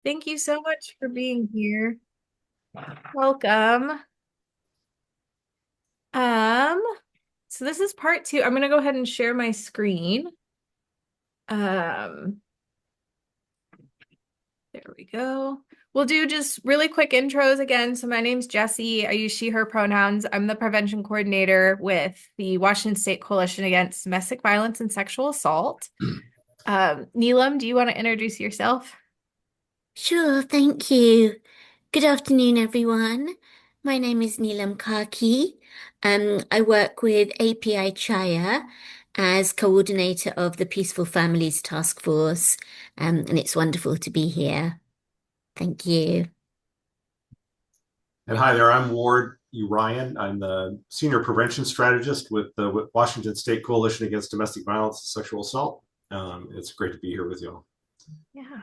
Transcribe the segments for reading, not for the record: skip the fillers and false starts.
Thank you so much for being here. Welcome. Um, so this is part two. I'm gonna go ahead and share my screen. Um, there we go. We'll do just really quick intros again. So my name's Jessie. I use she, her pronouns. I'm the prevention coordinator with the Washington State Coalition Against Domestic Violence and Sexual Assault. Neelam, do you want to introduce yourself? Sure, thank you. Good afternoon, everyone. My name is Neelam Kaki. I work with API Chaya as coordinator of the Peaceful Families Task Force, and it's wonderful to be here. Thank you. And hi there, I'm Ward Ryan. I'm the Senior Prevention Strategist with the Washington State Coalition Against Domestic Violence and Sexual Assault. It's great to be here with you all. Yeah.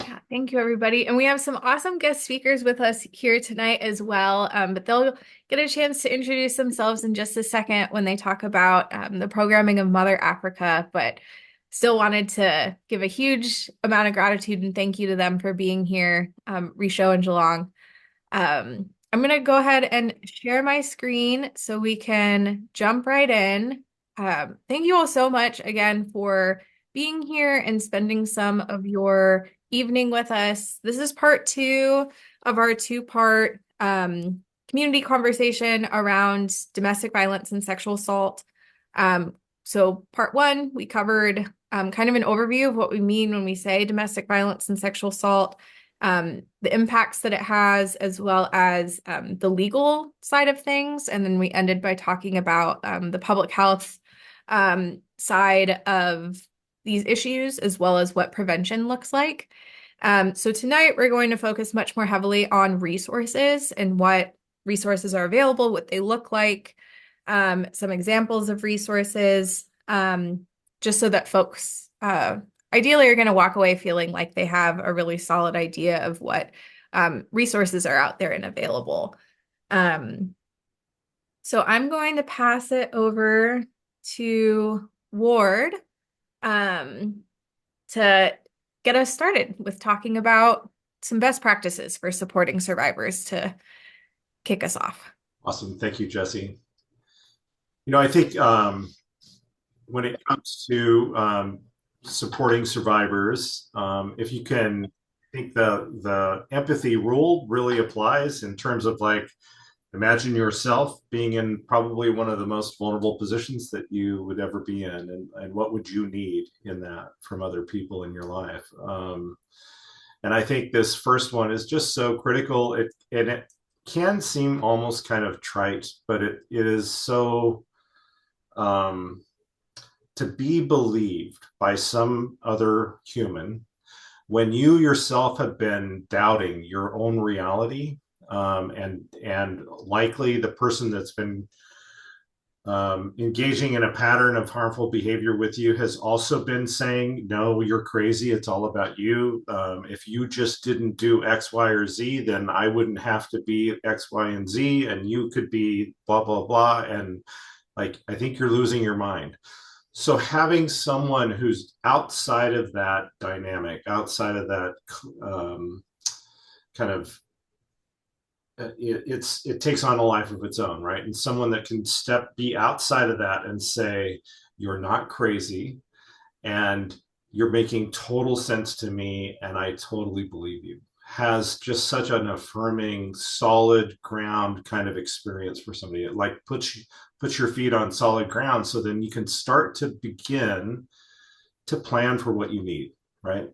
Yeah, thank you, everybody. And we have some awesome guest speakers with us here tonight as well. But they'll get a chance to introduce themselves in just a second when they talk about the programming of Mother Africa. But still wanted to give a huge amount of gratitude and thank you to them for being here, Risho and Geelong. I'm going to go ahead and share my screen so we can jump right in. Thank you all so much again for being here and spending some of your evening with us. This is part two of our two-part community conversation around domestic violence and sexual assault. So part one, we covered kind of an overview of what we mean when we say domestic violence and sexual assault, the impacts that it has, as well as the legal side of things. And then we ended by talking about the public health side of these issues, as well as what prevention looks like. So tonight we're going to focus much more heavily on resources and what resources are available, what they look like, some examples of resources, just so that folks ideally are going to walk away feeling like they have a really solid idea of what resources are out there and available. So I'm going to pass it over to Ward to get us started with talking about some best practices for supporting survivors to kick us off. Awesome. Thank you, Jesse. I think when it comes to supporting survivors, if you can, I think the empathy rule really applies in terms of like, imagine yourself being in probably one of the most vulnerable positions that you would ever be in, and what would you need in that from other people in your life. And I think this first one is just so critical. It can seem almost kind of trite, but it is so to be believed by some other human when you yourself have been doubting your own reality, and likely the person that's been engaging in a pattern of harmful behavior with you has also been saying, no, you're crazy, it's all about you. If you just didn't do X, Y, or Z, then I wouldn't have to be X, Y, and Z, and you could be blah, blah, blah. And like, I think you're losing your mind. So having someone who's outside of that dynamic, outside of that kind of it takes on a life of its own, right? And someone that can be outside of that and say, you're not crazy, and you're making total sense to me, and I totally believe you, has just such an affirming, solid ground kind of experience for somebody. It like puts your feet on solid ground, so then you can start to begin to plan for what you need, right?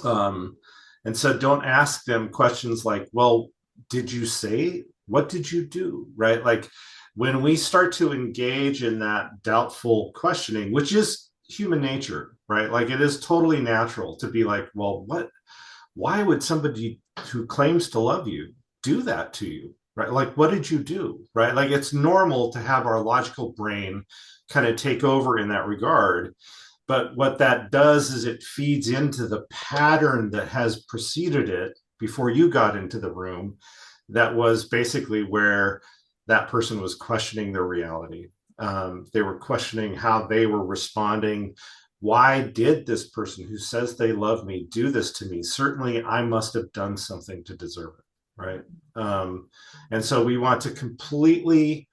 And so don't ask them questions like, well, did you say, what did you do, right? Like when we start to engage in that doubtful questioning, which is human nature, right? Like it is totally natural to be like, well, why would somebody who claims to love you do that to you, right? Like, what did you do, right? Like it's normal to have our logical brain kind of take over in that regard. But what that does is it feeds into the pattern that has preceded it before you got into the room. That was basically where that person was questioning their reality. They were questioning how they were responding why did this person who says they love me do this to me? Certainly I must have done something to deserve it, right? And so we want to completely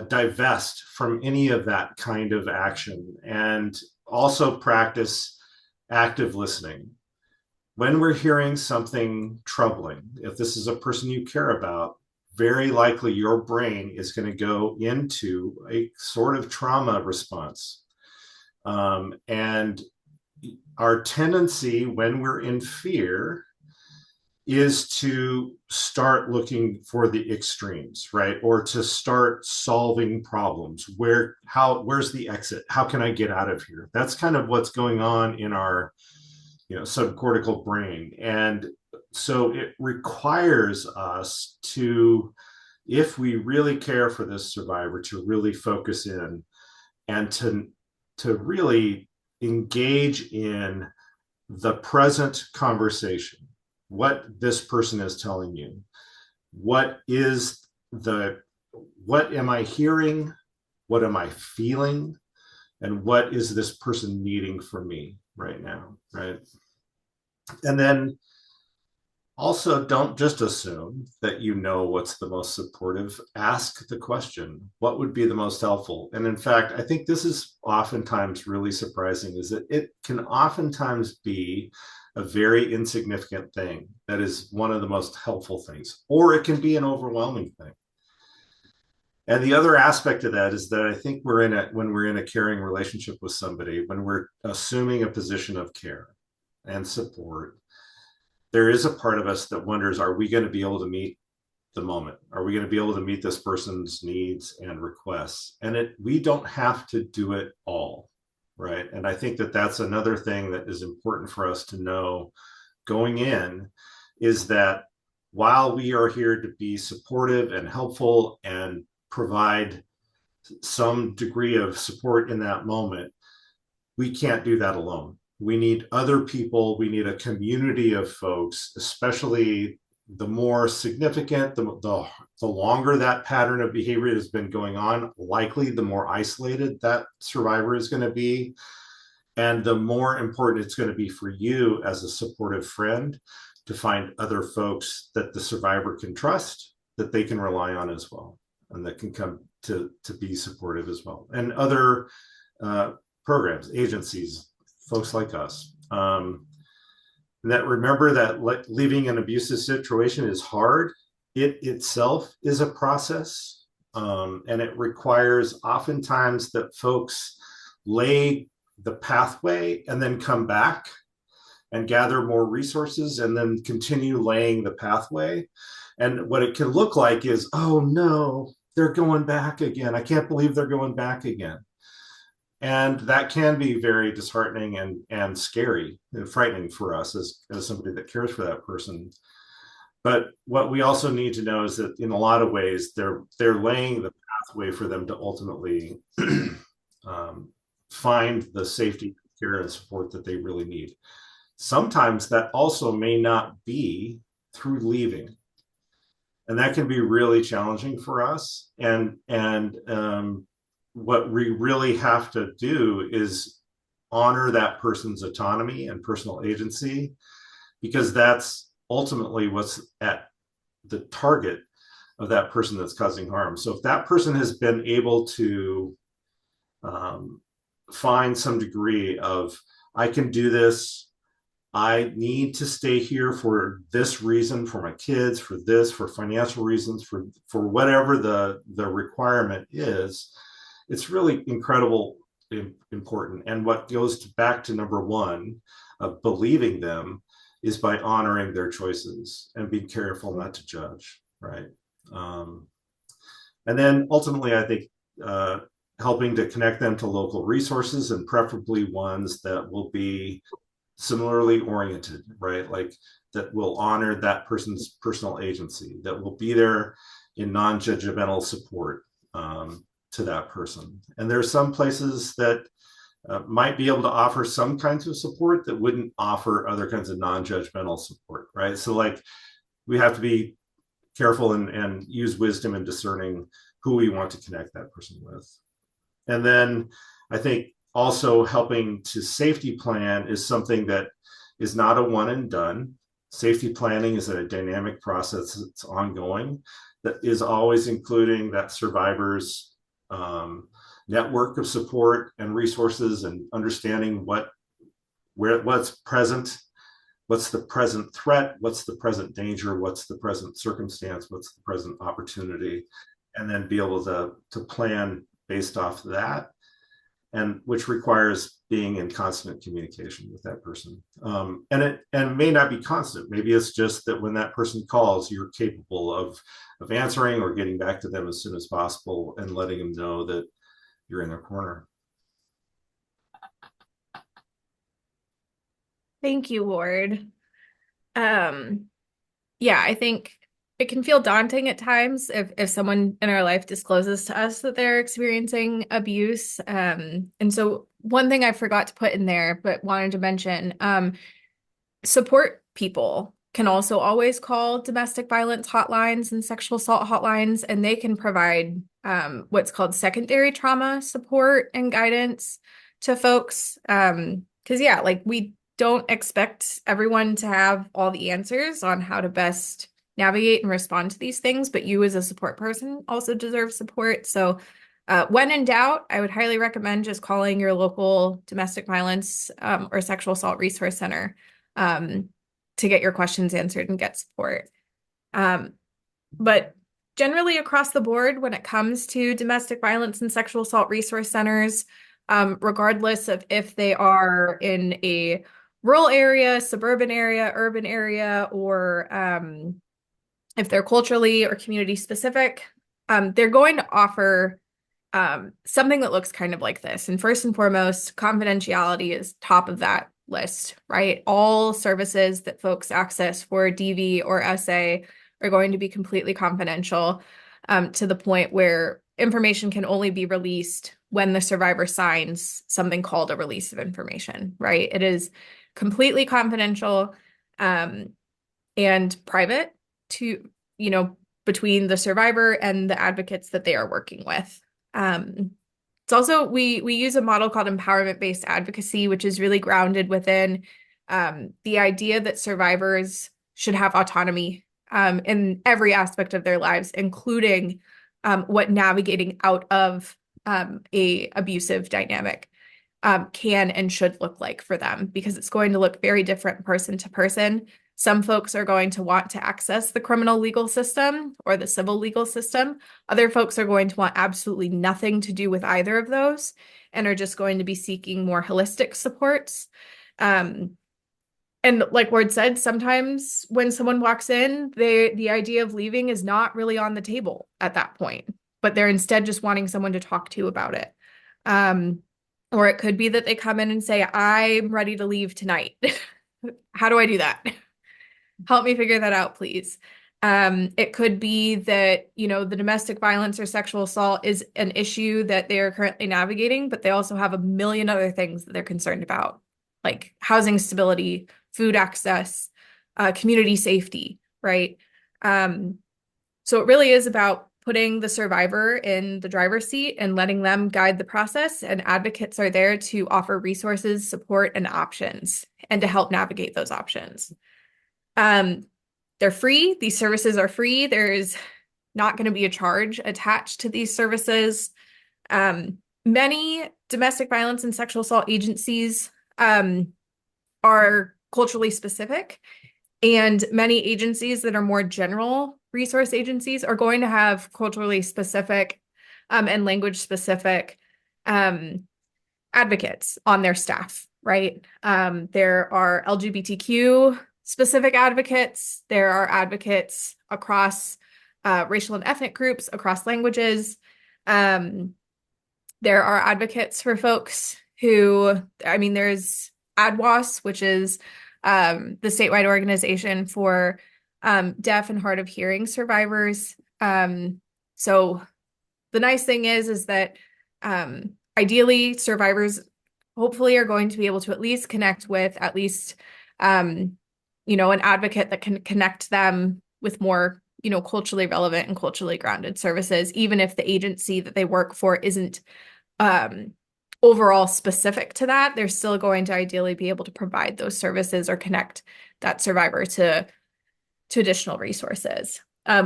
divest from any of that kind of action, and also practice active listening. When we're hearing something troubling, if this is a person you care about, very likely your brain is going to go into a sort of trauma response. And our tendency when we're in fear is to start looking for the extremes, right? Or to start solving problems. Where's the exit? How can I get out of here? That's kind of what's going on in our, subcortical brain. And so it requires us to, if we really care for this survivor, to really focus in and to really engage in the present conversation. What this person is telling you. What am I hearing? What am I feeling? And what is this person needing from me right now, right? And then also, don't just assume that you know what's the most supportive. Ask the question, what would be the most helpful? And in fact, I think this is oftentimes really surprising, is that it can oftentimes be a very insignificant thing that is one of the most helpful things, or it can be an overwhelming thing. And the other aspect of that is that I think when we're in a caring relationship with somebody, when we're assuming a position of care and support, there is a part of us that wonders, are we going to be able to meet the moment? Are we going to be able to meet this person's needs and requests? And we don't have to do it all, right? And I think that that's another thing that is important for us to know going in, is that while we are here to be supportive and helpful and provide some degree of support in that moment, we can't do that alone. We need other people. We need a community of folks, especially the more significant, the longer that pattern of behavior has been going on, likely the more isolated that survivor is going to be. And the more important it's going to be for you as a supportive friend to find other folks that the survivor can trust, that they can rely on as well, and that can come to be supportive as well. And other programs, agencies, folks like us. That remember that leaving an abusive situation is hard. It itself is a process. And it requires oftentimes that folks lay the pathway and then come back and gather more resources and then continue laying the pathway. And what it can look like is, oh no, they're going back again. I can't believe they're going back again. And that can be very disheartening and scary and frightening for us as somebody that cares for that person. But what we also need to know is that in a lot of ways, they're laying the pathway for them to ultimately find the safety, care, and support that they really need. Sometimes that also may not be through leaving. And that can be really challenging for us. And what we really have to do is honor that person's autonomy and personal agency, because that's ultimately what's at the target of that person that's causing harm. So if that person has been able to find some degree of, I can do this, I need to stay here for this reason, for my kids, for this, for financial reasons, for whatever the requirement is, it's really incredible important. And what goes back to number one of believing them is by honoring their choices and being careful not to judge, right? And then ultimately, I think helping to connect them to local resources, and preferably ones that will be similarly oriented, right? Like that will honor that person's personal agency, that will be there in non-judgmental support to that person. And there are some places that might be able to offer some kinds of support that wouldn't offer other kinds of non-judgmental support, right? So like we have to be careful and use wisdom in discerning who we want to connect that person with. And then I think also helping to safety plan is something that is not a one and done. Safety planning is a dynamic process that's ongoing, that is always including that survivor's network of support and resources, and understanding what's present, what's the present threat, what's the present danger, what's the present circumstance, what's the present opportunity, and then be able to plan based off that, and which requires being in constant communication with that person. And it may not be constant. Maybe it's just that when that person calls, you're capable of answering or getting back to them as soon as possible and letting them know that you're in their corner. Thank you, Ward. Um, yeah, I think it can feel daunting at times if someone in our life discloses to us that they're experiencing abuse. And so one thing I forgot to put in there, but wanted to mention, support people can also always call domestic violence hotlines and sexual assault hotlines, and they can provide what's called secondary trauma support and guidance to folks. Because yeah, like we don't expect everyone to have all the answers on how to best navigate and respond to these things, but you as a support person also deserve support. So when in doubt, I would highly recommend just calling your local domestic violence or sexual assault resource center to get your questions answered and get support. But generally across the board, when it comes to domestic violence and sexual assault resource centers, regardless of if they are in a rural area, suburban area, urban area, or if they're culturally or community specific, they're going to offer something that looks kind of like this. And first and foremost, confidentiality is top of that list, right? All services that folks access for DV or SA are going to be completely confidential, to the point where information can only be released when the survivor signs something called a release of information, right? It is completely confidential and private to, between the survivor and the advocates that they are working with. It's also, we use a model called empowerment-based advocacy, which is really grounded within the idea that survivors should have autonomy in every aspect of their lives, including what navigating out of a abusive dynamic can and should look like for them, because it's going to look very different person to person. Some folks are going to want to access the criminal legal system or the civil legal system. Other folks are going to want absolutely nothing to do with either of those and are just going to be seeking more holistic supports. And like Ward said, sometimes when someone walks in, the idea of leaving is not really on the table at that point, but they're instead just wanting someone to talk to about it. Or it could be that they come in and say, I'm ready to leave tonight. How do I do that? Help me figure that out, please. It could be that, the domestic violence or sexual assault is an issue that they are currently navigating, but they also have a million other things that they're concerned about, like housing stability, food access, community safety, right? So it really is about putting the survivor in the driver's seat and letting them guide the process, and advocates are there to offer resources, support, and options, and to help navigate those options. They're free. These services are free. There's not going to be a charge attached to these services. Many domestic violence and sexual assault agencies are culturally specific, and many agencies that are more general resource agencies are going to have culturally specific and language specific advocates on their staff, right? There are LGBTQ specific advocates. There are advocates across racial and ethnic groups, across languages. There are advocates for folks who, there's ADWAS, which is the statewide organization for deaf and hard of hearing survivors. So the nice thing is that ideally survivors hopefully are going to be able to at least connect with at least an advocate that can connect them with more, culturally relevant and culturally grounded services, even if the agency that they work for isn't overall specific to that, they're still going to ideally be able to provide those services or connect that survivor to additional resources,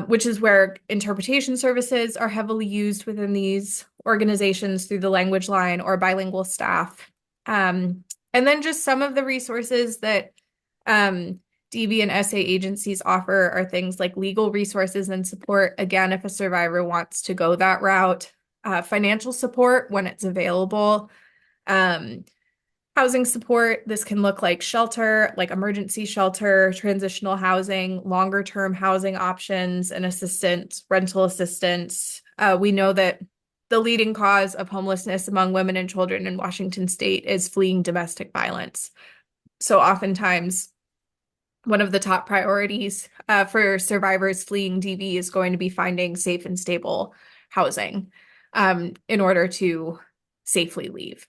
which is where interpretation services are heavily used within these organizations through the language line or bilingual staff. And then just some of the resources that DV and SA agencies offer are things like legal resources and support, again, if a survivor wants to go that route, financial support when it's available, housing support. This can look like shelter, like emergency shelter, transitional housing, longer term housing options, and assistance, rental assistance. We know that the leading cause of homelessness among women and children in Washington state is fleeing domestic violence. So oftentimes, one of the top priorities for survivors fleeing DV is going to be finding safe and stable housing in order to safely leave.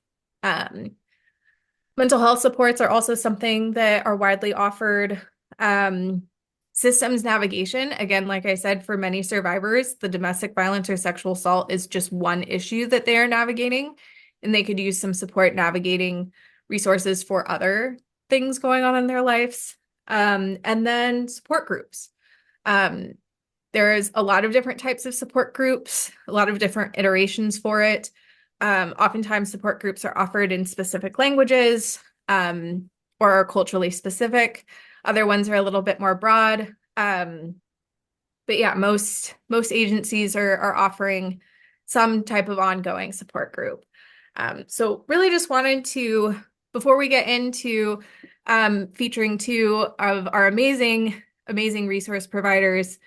Mental health supports are also something that are widely offered. Systems navigation, again, like I said, for many survivors, the domestic violence or sexual assault is just one issue that they are navigating, and they could use some support navigating resources for other things going on in their lives. And then support groups. There's a lot of different types of support groups, a lot of different iterations for it. Oftentimes support groups are offered in specific languages or are culturally specific. Other ones are a little bit more broad. But yeah, most agencies are offering some type of ongoing support group. So really just wanted to, before we get into featuring two of our amazing resource providers,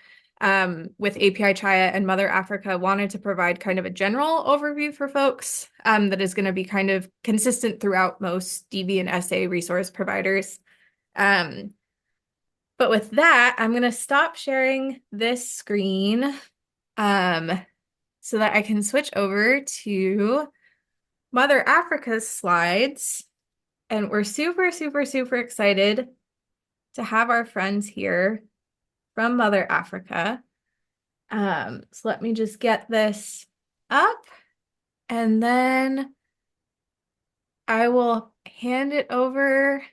with API Chaya and Mother Africa, wanted to provide kind of a general overview for folks that is going to be kind of consistent throughout most DV and SA resource providers. But with that, I'm going to stop sharing this screen so that I can switch over to Mother Africa's slides. And we're super, super, super excited to have our friends here from Mother Africa. So let me just get this up, and then I will hand it over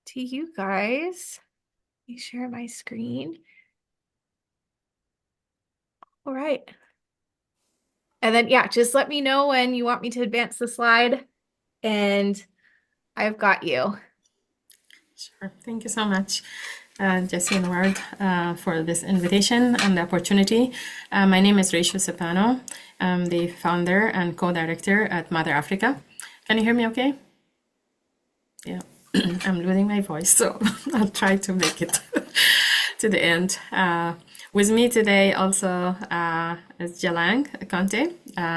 to you guys. Let me share my screen. All right. And then, yeah, just let me know when you want me to advance the slide, and I've got you. Sure. Thank you so much, Jessie and Ward, for this invitation and the opportunity. My name is Rachel Sepano. I'm the founder and co-director at Mother Africa. Can you hear me okay? Yeah, I'm losing my voice, so I'll try to make it to the end. With me today also is Jalang Conte.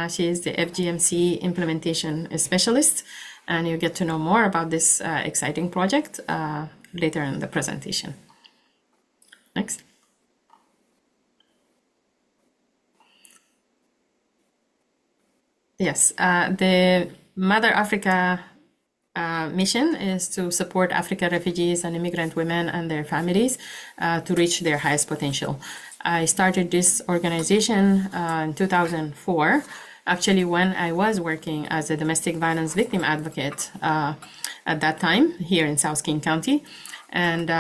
She is the FGMC implementation specialist, and you get to know more about this exciting project later in the presentation. Next. Yes, the Mother Africa mission is to support African refugees and immigrant women and their families to reach their highest potential. I started this organization in 2004, actually when I was working as a domestic violence victim advocate at that time here in South King County. And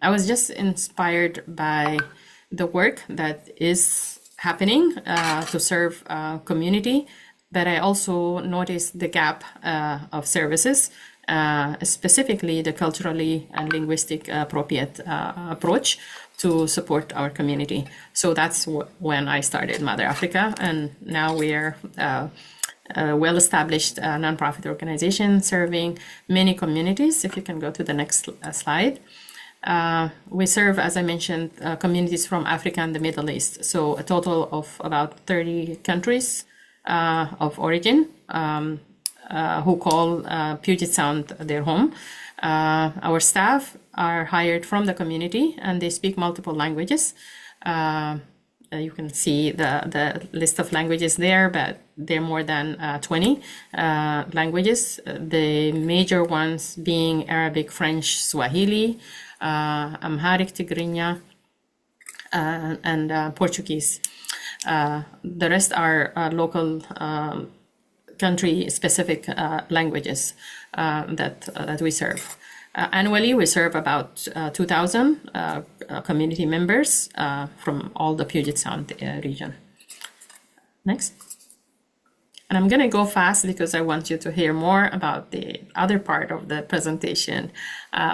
I was just inspired by the work that is happening to serve community, but I also noticed the gap of services, specifically the culturally and linguistic appropriate approach to support our community. So that's when I started Mother Africa, and now we are a well-established nonprofit organization serving many communities. If you can go to the next slide. We serve, as I mentioned, communities from Africa and the Middle East. So a total of about 30 countries of origin who call Puget Sound their home. Our staff are hired from the community, and they speak multiple languages. You can see the list of languages there, but there are more than 20 languages. The major ones being Arabic, French, Swahili, Amharic, Tigrinya, and Portuguese. The rest are local country-specific languages that we serve. Annually, we serve about 2,000 community members from all the Puget Sound region. Next. And I'm going to go fast because I want you to hear more about the other part of the presentation,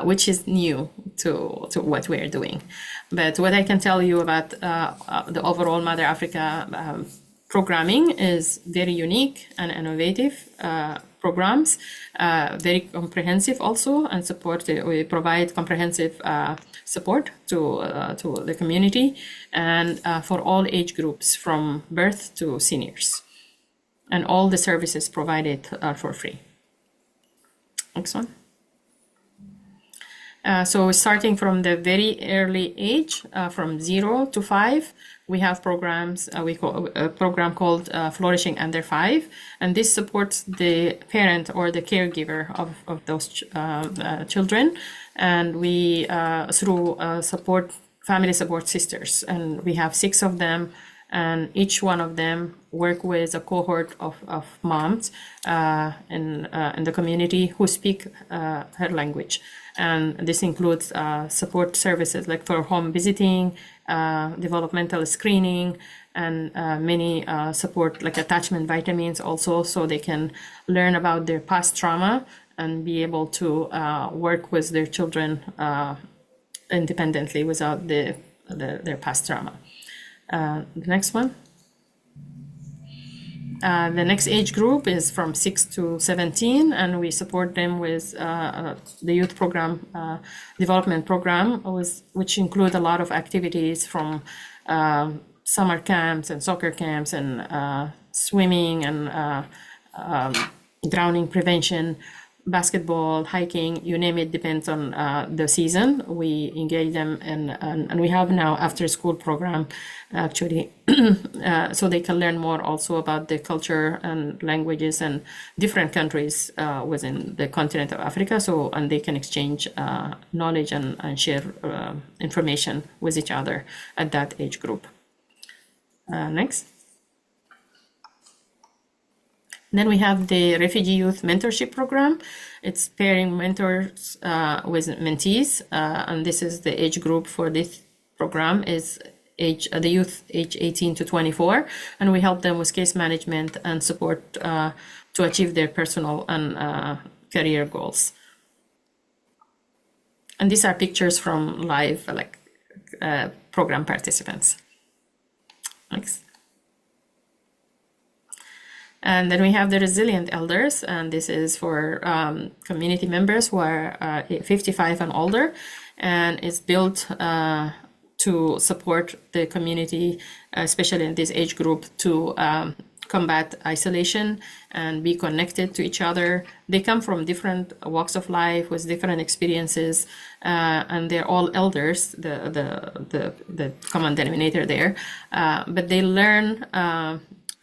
which is new to what we're doing. But what I can tell you about the overall Mother Africa programming is very unique and innovative programs, very comprehensive also, and support. We provide comprehensive support to the community and for all age groups from birth to seniors. And all the services provided are for free. Next one. So starting from the very early age, from 0 to 5, we have programs, we call a program called Flourishing Under 5, and this supports the parent or the caregiver of those children. And we, through family support sisters, and we have 6 of them, and each one of them work with a cohort of moms in the community who speak her language. And this includes support services like for home visiting, developmental screening, and many support like attachment vitamins also, so they can learn about their past trauma and be able to work with their children independently without their past trauma. The next one. The next age group is from 6 to 17, and we support them with the youth program, development program, which include a lot of activities from summer camps and soccer camps and swimming and drowning prevention, basketball, hiking, you name it, depends on the season. We engage them and we have now after school program actually so they can learn more also about the culture and languages and different countries within the continent of Africa, and they can exchange knowledge and share information with each other at that age group. Next. Then we have the Refugee Youth Mentorship Program. It's pairing mentors with mentees, and this is the age group for this program is the youth age 18 to 24, and we help them with case management and support to achieve their personal and career goals. And these are pictures from live program participants. Next. And then we have the Resilient Elders, and this is for community members who are 55 and older, and it's built to support the community, especially in this age group, to combat isolation and be connected to each other. They come from different walks of life with different experiences, and they're all elders, the common denominator there, but they learn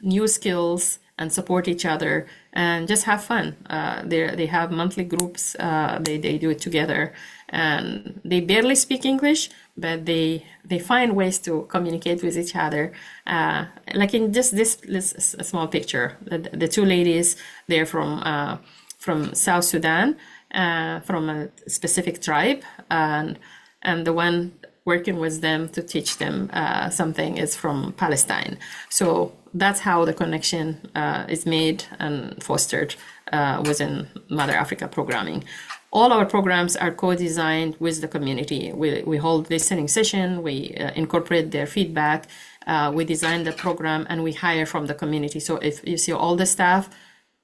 new skills and support each other and just have fun. They have monthly groups, they do it together, and they barely speak English, but they find ways to communicate with each other. Like in just this small picture, the 2 ladies, they're from South Sudan, from a specific tribe, and the one working with them to teach them something is from Palestine. So that's how the connection is made and fostered within Mother Africa programming. All our programs are co-designed with the community. We hold listening session, we incorporate their feedback, we design the program, and we hire from the community. So if you see all the staff,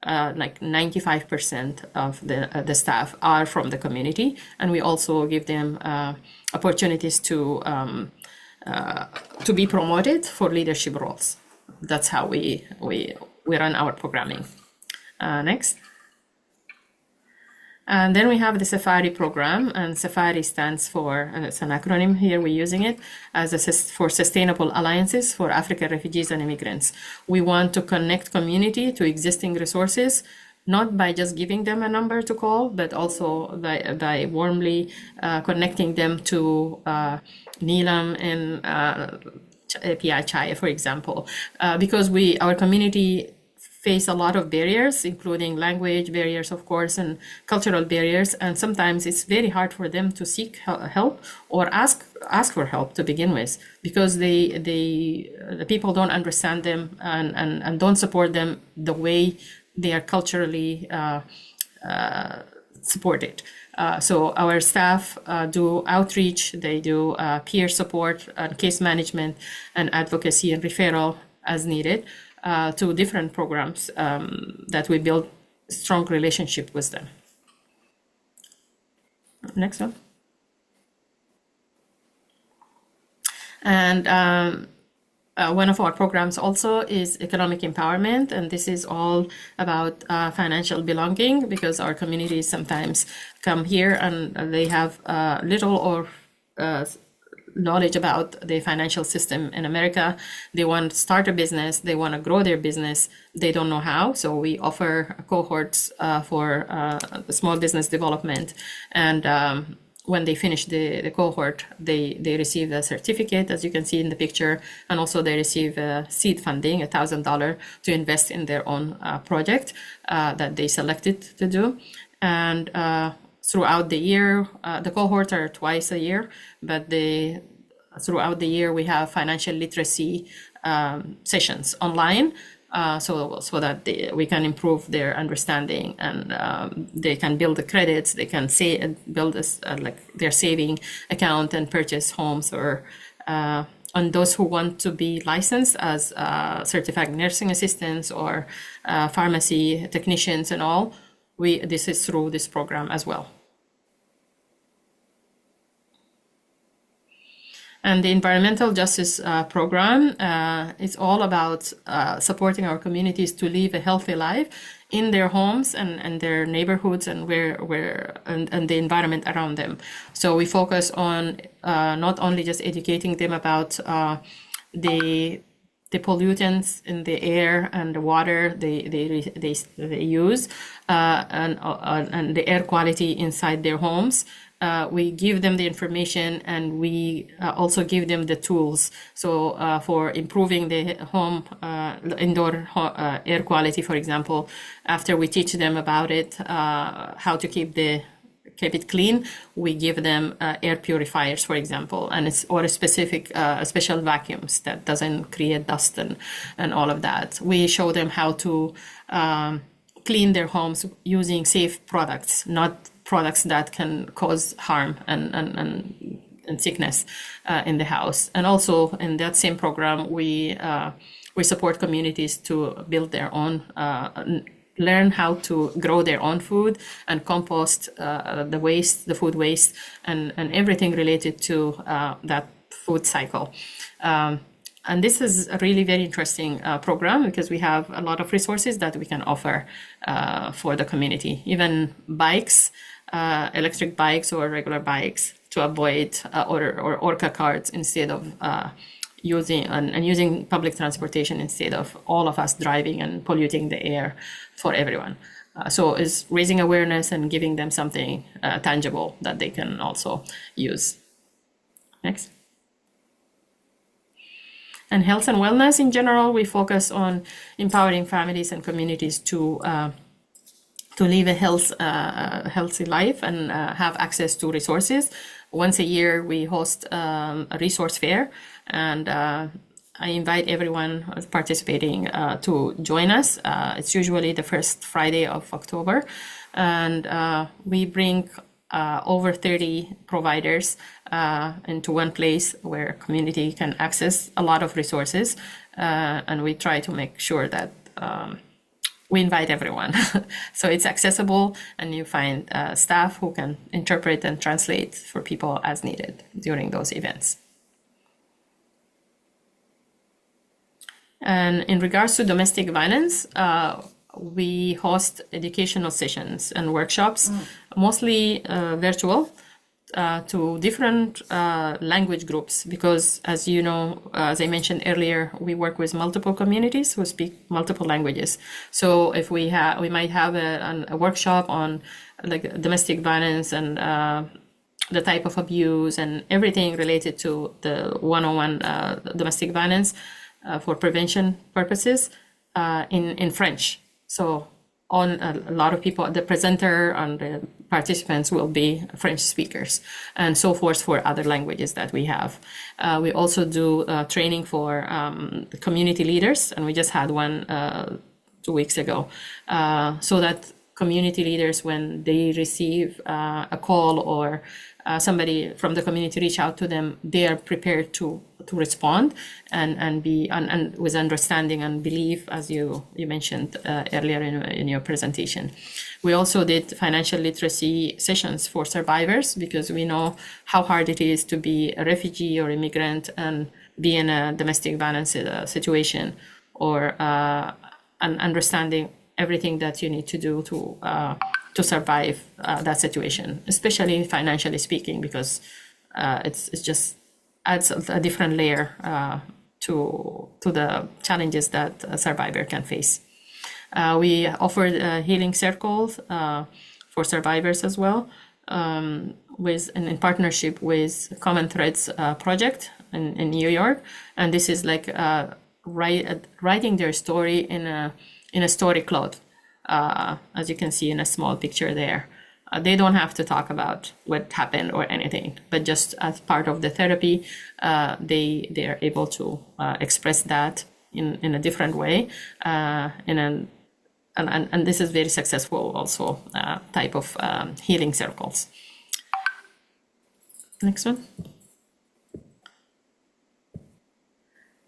like 95% of the staff are from the community, and we also give them opportunities to be promoted for leadership roles. That's how we run our programming. Next. And then we have the Safari program, and Safari stands for, and it's an acronym here, we're using it as for Sustainable Alliances for African Refugees and Immigrants. We want to connect community to existing resources, not by just giving them a number to call, but also by warmly connecting them to NELAM and API Chaya, for example, because our community face a lot of barriers, including language barriers, of course, and cultural barriers. And sometimes it's very hard for them to seek help or ask for help to begin with, because the people don't understand them and don't support them the way they are culturally supported. So our staff do outreach, they do peer support and case management and advocacy and referral as needed to different programs that we build strong relationship with them. Next one. And one of our programs also is economic empowerment, and this is all about financial belonging, because our communities sometimes come here and they have little or knowledge about the financial system in America. They want to start a business, they want to grow their business, they don't know how. So we offer cohorts for small business development, and when they finish the cohort, they receive a certificate, as you can see in the picture, and also they receive seed funding, $1,000 to invest in their own project that they selected to do. And throughout the year, the cohorts are twice a year, but throughout the year we have financial literacy sessions online. So that we can improve their understanding, and they can build the credits, they can build like their saving account and purchase homes, or on those who want to be licensed as certified nursing assistants or pharmacy technicians and all. This is through this program as well. And the environmental justice program is all about supporting our communities to live a healthy life in their homes and their neighborhoods and and the environment around them. So we focus on not only just educating them about the pollutants in the air and the water they use and the air quality inside their homes. We give them the information, and we also give them the tools. So for improving the home indoor air quality, for example, after we teach them about it, how to keep it clean, we give them air purifiers, for example, and or special vacuums that doesn't create dust and all of that. We show them how to clean their homes using safe products, not products that can cause harm and sickness in the house. And also in that same program, we support communities to build their own, learn how to grow their own food and compost the food waste, and everything related to that food cycle. And this is a really very interesting program, because we have a lot of resources that we can offer for the community, even bikes, electric bikes or regular bikes, to avoid or Orca cards instead of using public transportation instead of all of us driving and polluting the air for everyone. So it's raising awareness and giving them something tangible that they can also use. Next. And health and wellness in general, we focus on empowering families and communities to live a healthy life and have access to resources. Once a year, we host a resource fair, and I invite everyone who's participating to join us. It's usually the first Friday of October, and we bring over 30 providers into one place where community can access a lot of resources, and we try to make sure that we invite everyone. So it's accessible, and you find staff who can interpret and translate for people as needed during those events. And in regards to domestic violence, we host educational sessions and workshops, mostly virtual, to different language groups, because as you know, as I mentioned earlier, we work with multiple communities who speak multiple languages. So if we might have a workshop on like domestic violence and the type of abuse and everything related to the one-on-one domestic violence for prevention purposes. in French. So on a lot of people, the presenter and the participants will be French speakers, and so forth for other languages that we have. We also do training for community leaders, and we just had one 2 weeks ago, so that community leaders, when they receive a call or somebody from the community reach out to them, they are prepared to respond and be and with understanding and belief, as you mentioned earlier in your presentation. We also did financial literacy sessions for survivors, because we know how hard it is to be a refugee or immigrant and be in a domestic violence situation, or and understanding everything that you need to do to survive that situation, especially financially speaking, because it's just adds a different layer to the challenges that a survivor can face. We offered healing circles for survivors as well, in partnership with Common Threads project in New York, and this is like writing their story in a story cloud, as you can see in a small picture there. They don't have to talk about what happened or anything, but just as part of the therapy, they are able to express that in a different way, and this is very successful also type of healing circles. Next one.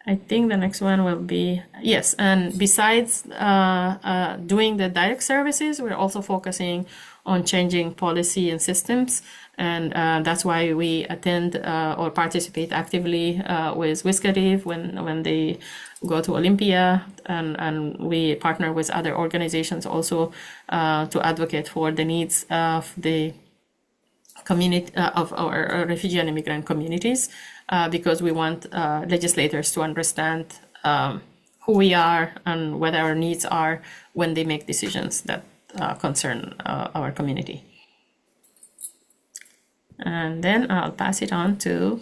I think the next one will be, yes, and besides doing the direct services, we're also focusing on changing policy and systems, and that's why we attend or participate actively with Whiskeriv when they go to Olympia, and we partner with other organizations also to advocate for the needs of the community of our refugee and immigrant communities, because we want legislators to understand who we are and what our needs are when they make decisions that concern our community. And then I'll pass it on to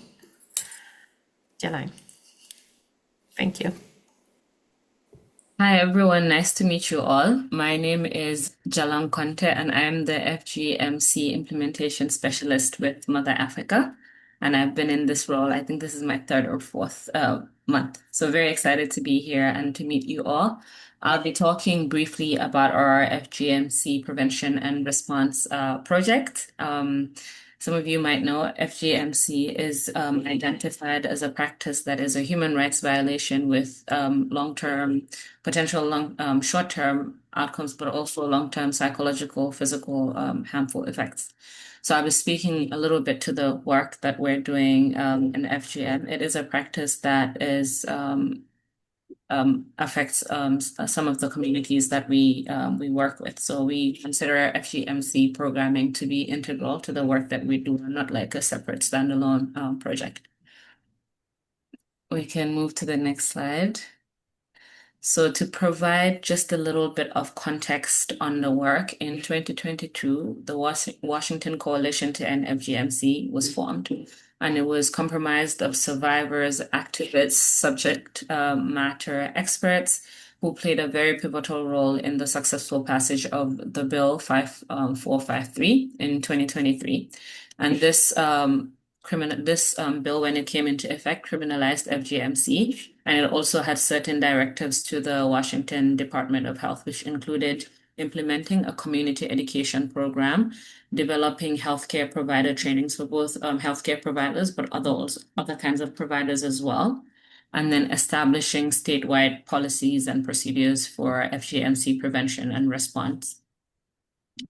Jalan. Thank you. Hi everyone, nice to meet you all. My name is Jalan Conte and I am the FGMC Implementation Specialist with Mother Africa. And I've been in this role, I think this is my third or fourth month. So very excited to be here and to meet you all. I'll be talking briefly about our FGMC Prevention and Response project. Some of you might know FGMC is identified as a practice that is a human rights violation with potential short-term outcomes, but also long-term psychological, physical, harmful effects. So I was speaking a little bit to the work that we're doing in FGM. It is a practice that affects some of the communities that we work with. So we consider FGMC programming to be integral to the work that we do, and not like a separate standalone project. We can move to the next slide. So to provide just a little bit of context on the work, in 2022, the Washington Coalition to End FGMC was formed, and it was comprised of survivors, activists, subject matter experts who played a very pivotal role in the successful passage of the Bill 5453 in 2023. And this bill, when it came into effect, criminalized FGMC, and it also had certain directives to the Washington Department of Health, which included implementing a community education program, developing healthcare provider trainings for both healthcare providers, but other kinds of providers as well, and then establishing statewide policies and procedures for FGMC prevention and response.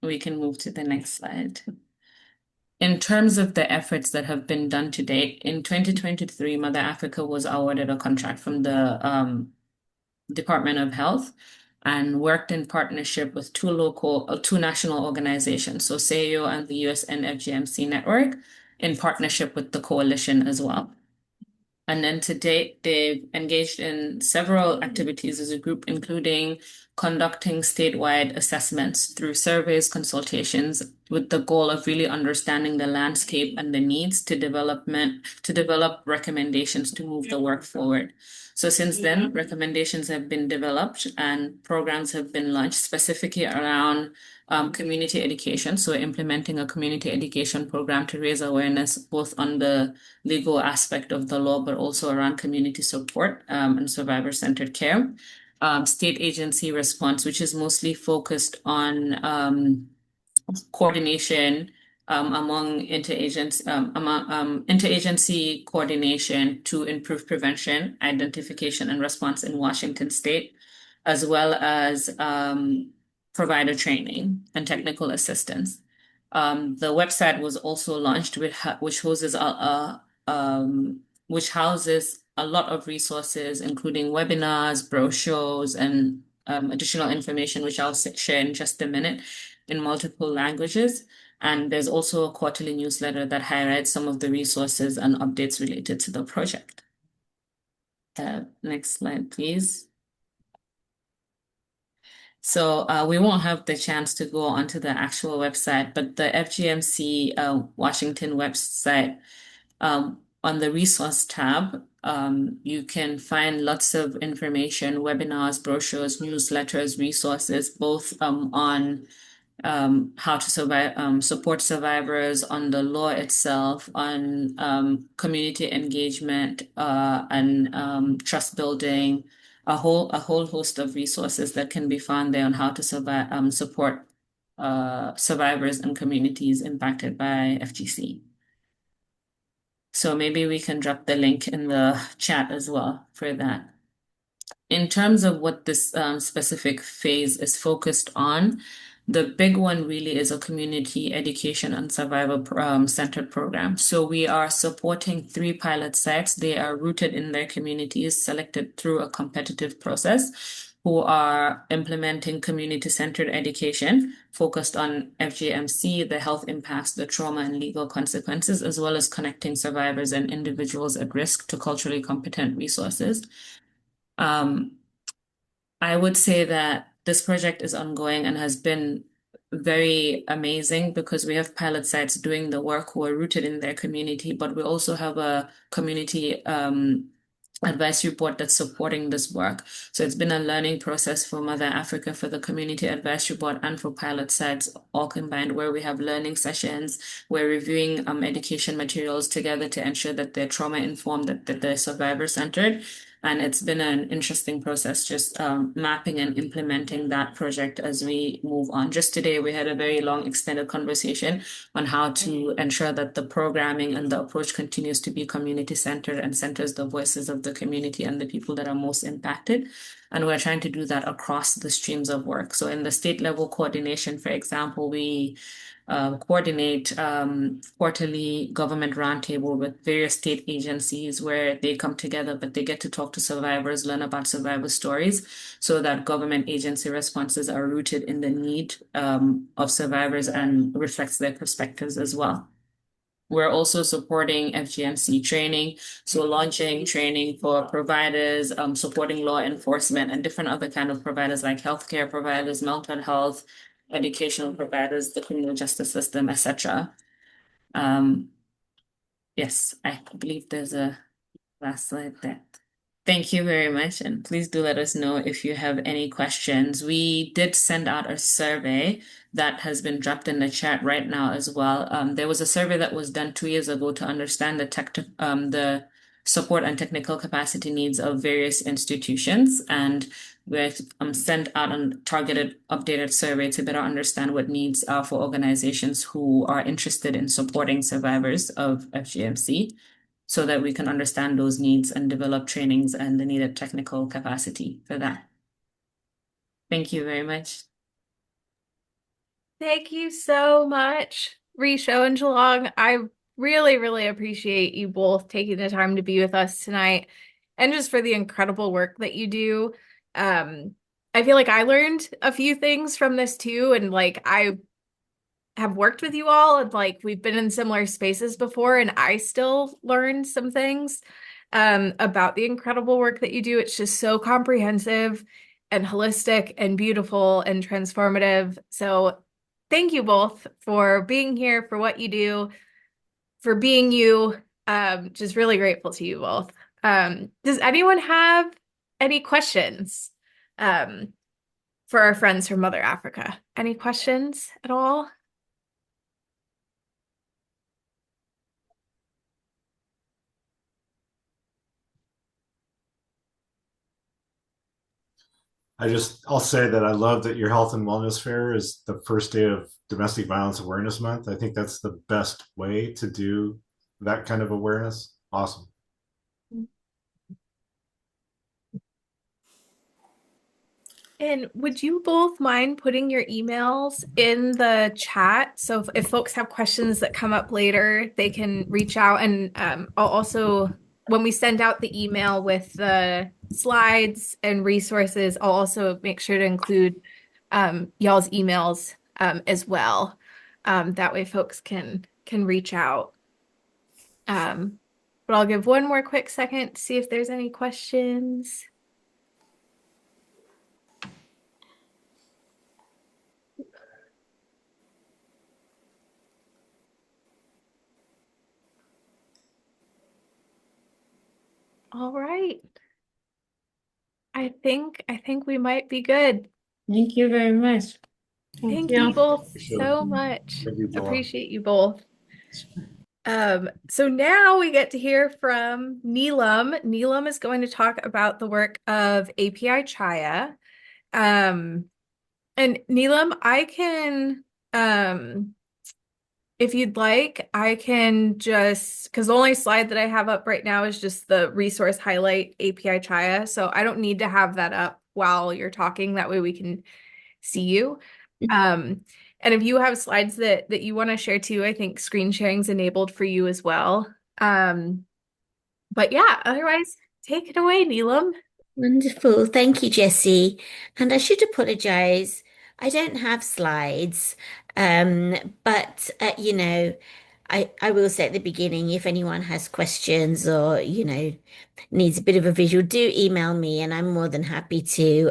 We can move to the next slide. In terms of the efforts that have been done to date, in 2023, Mother Africa was awarded a contract from the Department of Health and worked in partnership with two national organizations, so SEO and the USN FGMC Network, in partnership with the coalition as well. And then to date, they've engaged in several activities as a group, including conducting statewide assessments through surveys, consultations, with the goal of really understanding the landscape and the needs to develop recommendations to move the work forward. So since then, recommendations have been developed and programs have been launched specifically around community education. So implementing a community education program to raise awareness both on the legal aspect of the law, but also around community support and survivor-centered care. State agency response, which is mostly focused on coordination among interagency coordination to improve prevention, identification, and response in Washington State, as well as provider training and technical assistance. The website was also launched, which houses a lot of resources, including webinars, brochures, and additional information, which I'll share in just a minute, in multiple languages. And there's also a quarterly newsletter that highlights some of the resources and updates related to the project. Next slide, please. So we won't have the chance to go onto the actual website, but the FGMC Washington website, on the resource tab, you can find lots of information, webinars, brochures, newsletters, resources, both on how to support survivors, on the law itself, on community engagement and trust building, a whole host of resources that can be found there on how to support survivors and communities impacted by FGC. So maybe we can drop the link in the chat as well for that. In terms of what this specific phase is focused on, the big one really is a community education and survivor-centered program. So we are supporting 3 pilot sites. They are rooted in their communities, selected through a competitive process, who are implementing community-centered education focused on FGMC, the health impacts, the trauma and legal consequences, as well as connecting survivors and individuals at risk to culturally competent resources. I would say that this project is ongoing and has been very amazing because we have pilot sites doing the work who are rooted in their community, but we also have a community advisory board that's supporting this work. So it's been a learning process for Mother Africa, for the community advisory board, and for pilot sites all combined, where we have learning sessions, we're reviewing education materials together to ensure that they're trauma informed, that they're survivor centered. And it's been an interesting process, just mapping and implementing that project as we move on. Just today, we had a very long extended conversation on how to ensure that the programming and the approach continues to be community-centered and centers the voices of the community and the people that are most impacted. And we're trying to do that across the streams of work. So in the state level coordination, for example, we coordinate quarterly government roundtable with various state agencies where they come together, but they get to talk to survivors, learn about survivor stories, so that government agency responses are rooted in the need of survivors and reflects their perspectives as well. We're also supporting FGMC training, so launching training for providers, supporting law enforcement and different other kind of providers like healthcare providers, mental health, educational providers, the criminal justice system, etc. Yes, I believe there's a last slide there. Thank you very much, and please do let us know if you have any questions. We did send out a survey that has been dropped in the chat right now as well. There was a survey that was done 2 years ago to understand the support and technical capacity needs of various institutions, and we've sent out a targeted updated survey to better understand what needs are for organizations who are interested in supporting survivors of FGMC, so that we can understand those needs and develop trainings and the needed technical capacity for that. Thank you very much. Thank you so much, Risho and Geelong. I really, really appreciate you both taking the time to be with us tonight and just for the incredible work that you do. I feel like I learned a few things from this too, and like I have worked with you all and like we've been in similar spaces before, and I still learned some things about the incredible work that you do. It's just so comprehensive and holistic and beautiful and transformative. So thank you both for being here, for what you do, for being you. Just really grateful to you both. Does anyone have any questions for our friends from Mother Africa? Any questions at all? I'll say that I love that your health and wellness fair is the first day of Domestic Violence Awareness Month. I think that's the best way to do that kind of awareness. Awesome. And would you both mind putting your emails in the chat? So if folks have questions that come up later, they can reach out. And I'll also, when we send out the email with the slides and resources, I'll also make sure to include y'all's emails as well. That way folks can reach out. But I'll give one more quick second to see if there's any questions. All right. I think we might be good. Thank you very much. Thank you both Appreciate it. so much. Thank you, Paula. Appreciate you both. So now we get to hear from Neelam. Neelam is going to talk about the work of API Chaya. And Neelam, I can if you'd like, I can just, because the only slide that I have up right now is just the resource highlight API Chaya. So I don't need to have that up while you're talking. That way we can see you. And if you have slides that you want to share too, I think screen sharing is enabled for you as well. But yeah, otherwise, take it away, Neelam. Wonderful. Thank you, Jessie. And I should apologize. I don't have slides. But I will say at the beginning, if anyone has questions or, needs a bit of a visual, do email me and I'm more than happy to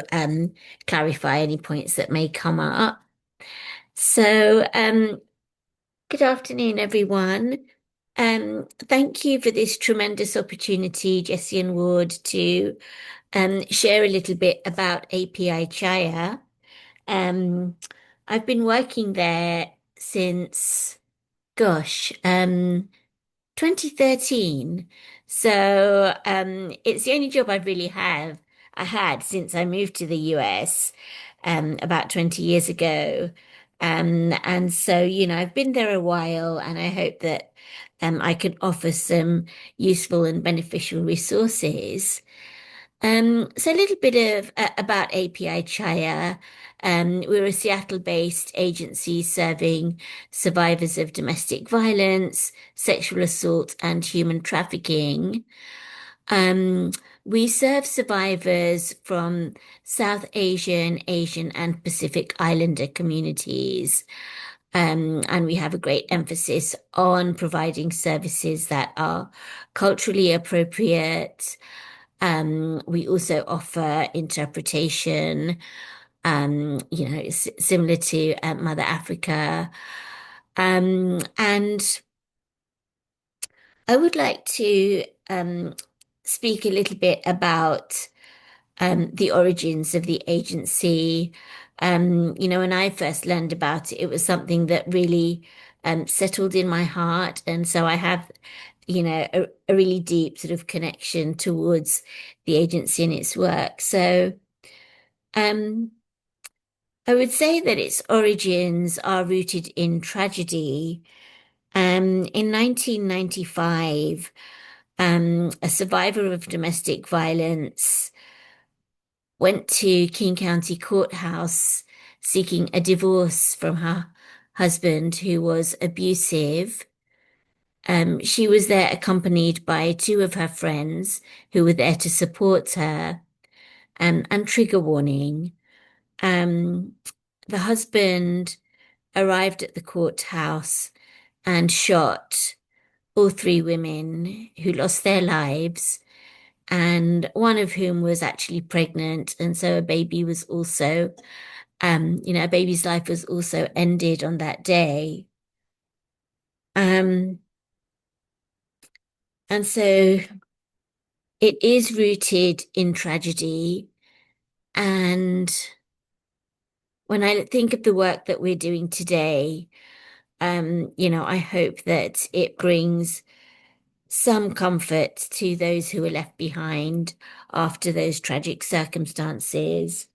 clarify any points that may come up. So, good afternoon, everyone. Thank you for this tremendous opportunity, Jessie and Ward, to share a little bit about API Chaya. I've been working there since, 2013. So it's the only job I had since I moved to the US about 20 years ago. And so, I've been there a while and I hope that I can offer some useful and beneficial resources. So a little bit of about API Chaya. We're a Seattle-based agency serving survivors of domestic violence, sexual assault, and human trafficking. Um, we serve survivors from South Asian, Asian, and Pacific Islander communities. And we have a great emphasis on providing services that are culturally appropriate. We also offer interpretation, similar to Mother Africa. And I would like to speak a little bit about the origins of the agency. When I first learned about it, it was something that really settled in my heart. And so I have, a really deep sort of connection towards the agency and its work. So um, I would say that its origins are rooted in tragedy. In 1995, a survivor of domestic violence went to King County Courthouse seeking a divorce from her husband who was abusive. She was there accompanied by two of her friends who were there to support her. And trigger warning. Um, the husband arrived at the courthouse and shot all three women who lost their lives and one of whom was actually pregnant. And so a baby was also, a baby's life was also ended on that day. Um, and so it is rooted in tragedy. And when I think of the work that we're doing today, I hope that it brings some comfort to those who were left behind after those tragic circumstances.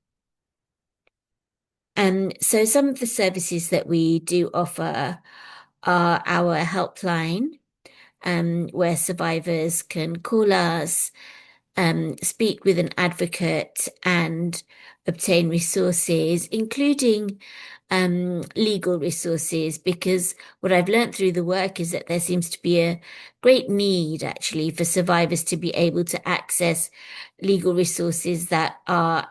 So some of the services that we do offer are our helpline, where survivors can call us, speak with an advocate and obtain resources, including legal resources, because what I've learned through the work is that there seems to be a great need actually for survivors to be able to access legal resources that are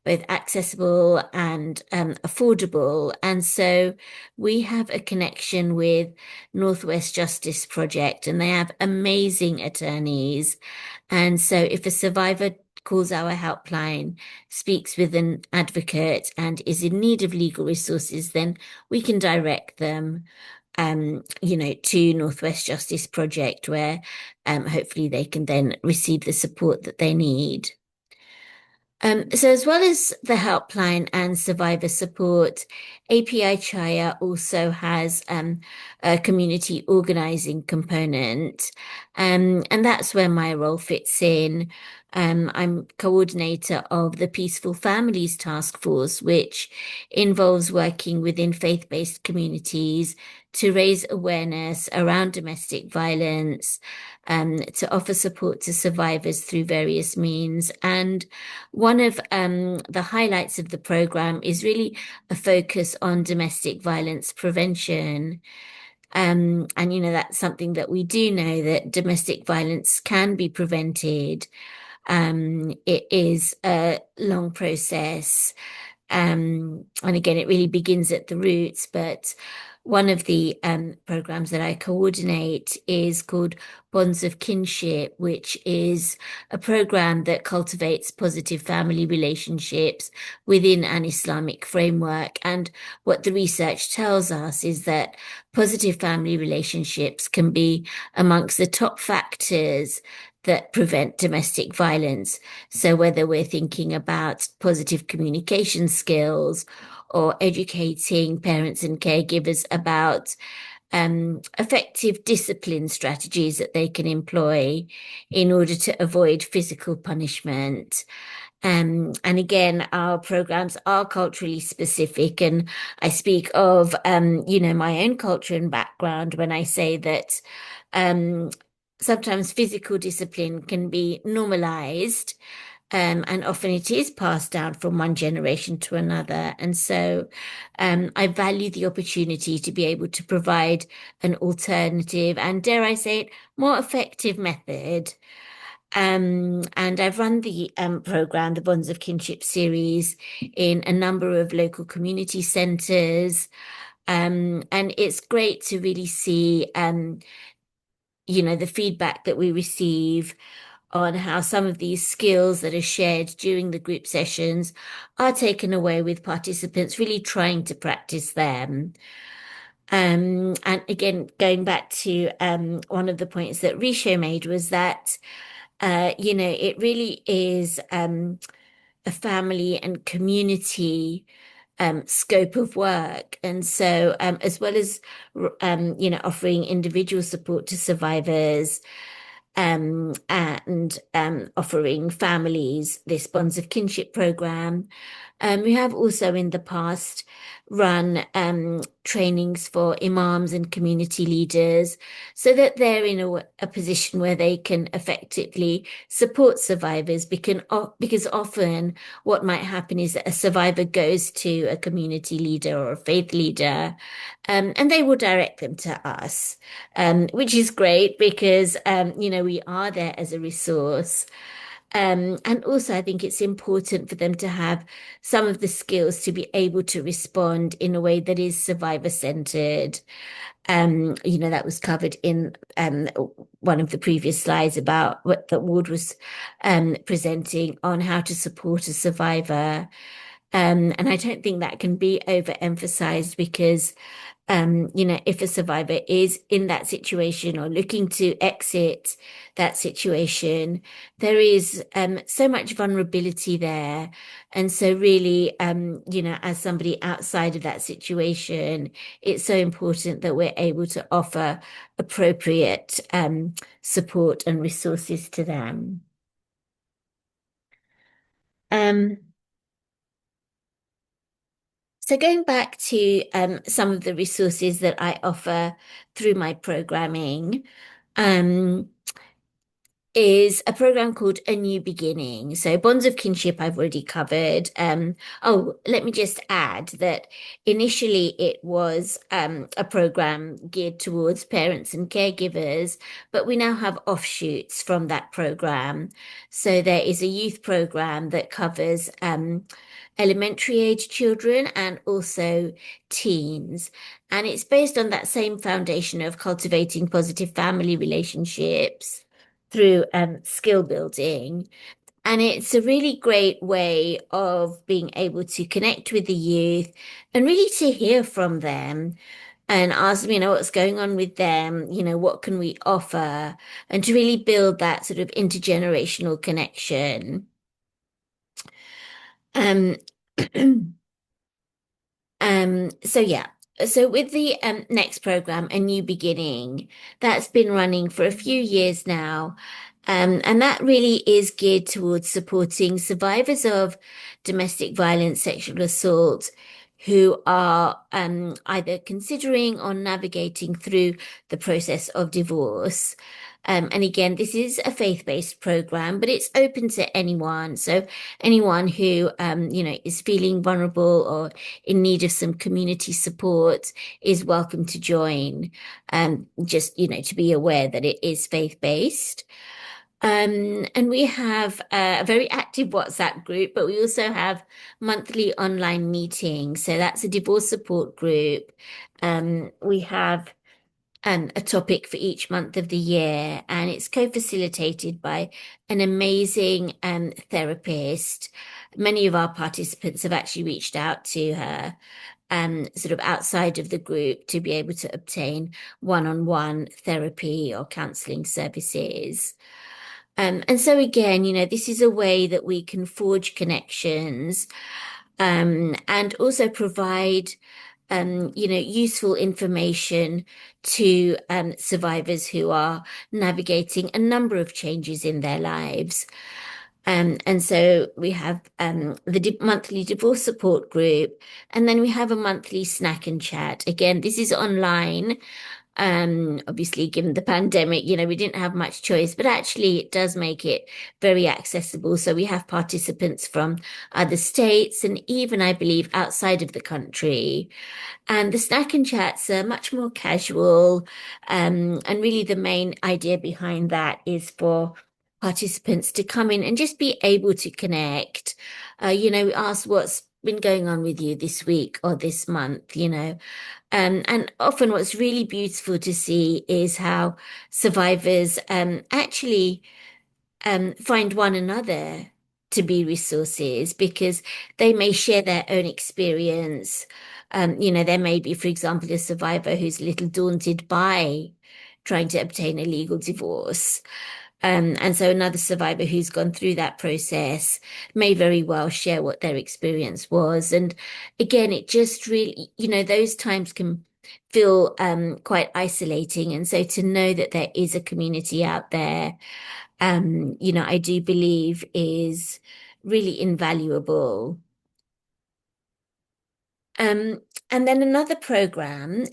both accessible and affordable. And so we have a connection with Northwest Justice Project, and they have amazing attorneys. And so if a survivor calls our helpline, speaks with an advocate, and is in need of legal resources, then we can direct them, to Northwest Justice Project, where hopefully they can then receive the support that they need. So as well as the helpline and survivor support, API Chaya also has a community organizing component, and that's where my role fits in. I'm coordinator of the Peaceful Families Task Force, which involves working within faith-based communities to raise awareness around domestic violence, to offer support to survivors through various means. And one of the highlights of the program is really a focus on domestic violence prevention. And that's something that we do know, that domestic violence can be prevented. It is a long process. And again, it really begins at the roots. But one of the programs that I coordinate is called Bonds of Kinship, which is a program that cultivates positive family relationships within an Islamic framework. And what the research tells us is that positive family relationships can be amongst the top factors that prevent domestic violence. So whether we're thinking about positive communication skills or educating parents and caregivers about effective discipline strategies that they can employ in order to avoid physical punishment. And again, our programs are culturally specific, and I speak of, my own culture and background when I say that um, sometimes physical discipline can be normalized, and often it is passed down from one generation to another. And so I value the opportunity to be able to provide an alternative and, dare I say it, more effective method. And I've run the program, the Bonds of Kinship series, in a number of local community centres. And it's great to really see, the feedback that we receive on how some of these skills that are shared during the group sessions are taken away, with participants really trying to practice them. And again, going back to one of the points that Risho made was that, it really is a family and community scope of work. And so, as well as, offering individual support to survivors, and offering families this Bonds of Kinship program. We have also in the past run trainings for imams and community leaders so that they're in a position where they can effectively support survivors, because often what might happen is that a survivor goes to a community leader or a faith leader, and they will direct them to us, which is great because, we are there as a resource. And also, I think it's important for them to have some of the skills to be able to respond in a way that is survivor centered. That was covered in one of the previous slides about what the ward was presenting on how to support a survivor. And I don't think that can be overemphasized because if a survivor is in that situation or looking to exit that situation, there is so much vulnerability there. And so really, as somebody outside of that situation, it's so important that we're able to offer appropriate support and resources to them. Um, So going back to some of the resources that I offer through my programming, um, is a program called A New Beginning. So bonds of kinship I've already covered. Let me just add that initially it was a program geared towards parents and caregivers, but we now have offshoots from that program. So there is a youth program that covers elementary age children and also teens. And it's based on that same foundation of cultivating positive family relationships through skill building. And it's a really great way of being able to connect with the youth and really to hear from them and ask them, what's going on with them, what can we offer, and to really build that sort of intergenerational connection. Um, so yeah. So with the next program, A New Beginning, that's been running for a few years now. And that really is geared towards supporting survivors of domestic violence, sexual assault, who are either considering or navigating through the process of divorce. And again, this is a faith-based program, but it's open to anyone. So anyone who, is feeling vulnerable or in need of some community support is welcome to join. Just, to be aware that it is faith-based. And we have a very active WhatsApp group, but we also have monthly online meetings. So that's a divorce support group. We have a topic for each month of the year, and it's co-facilitated by an amazing therapist. Many of our participants have actually reached out to her, sort of outside of the group to be able to obtain one-on-one therapy or counseling services. And so again, this is a way that we can forge connections, and also provide useful information to survivors who are navigating a number of changes in their lives. And so we have the monthly divorce support group, and then we have a monthly snack and chat. Again, this is online. Obviously, given the pandemic, we didn't have much choice, but actually it does make it very accessible. So we have participants from other states and even, I believe, outside of the country. And the snack and chats are much more casual. And really the main idea behind that is for participants to come in and just be able to connect. We ask what's been going on with you this week or this month, and often what's really beautiful to see is how survivors actually find one another to be resources because they may share their own experience. There may be, for example, a survivor who's a little daunted by trying to obtain a legal divorce. And so another survivor who's gone through that process may very well share what their experience was. And again, it just really, those times can feel quite isolating. And so to know that there is a community out there, I do believe is really invaluable. And then another program,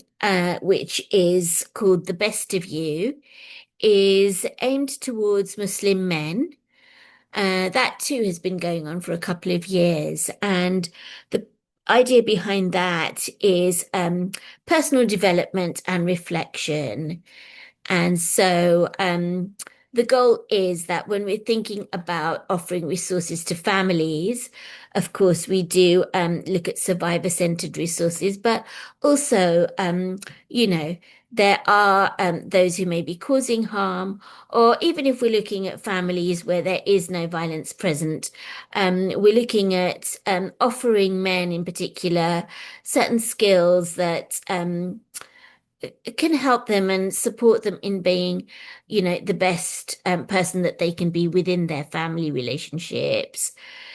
which is called The Best of You, is aimed towards Muslim men. That too has been going on for a couple of years. And the idea behind that is personal development and reflection. And so the goal is that when we're thinking about offering resources to families, of course, we do look at survivor-centered resources, but also, There are those who may be causing harm, or even if we're looking at families where there is no violence present, we're looking at offering men in particular certain skills that it can help them and support them in being, the best person that they can be within their family relationships.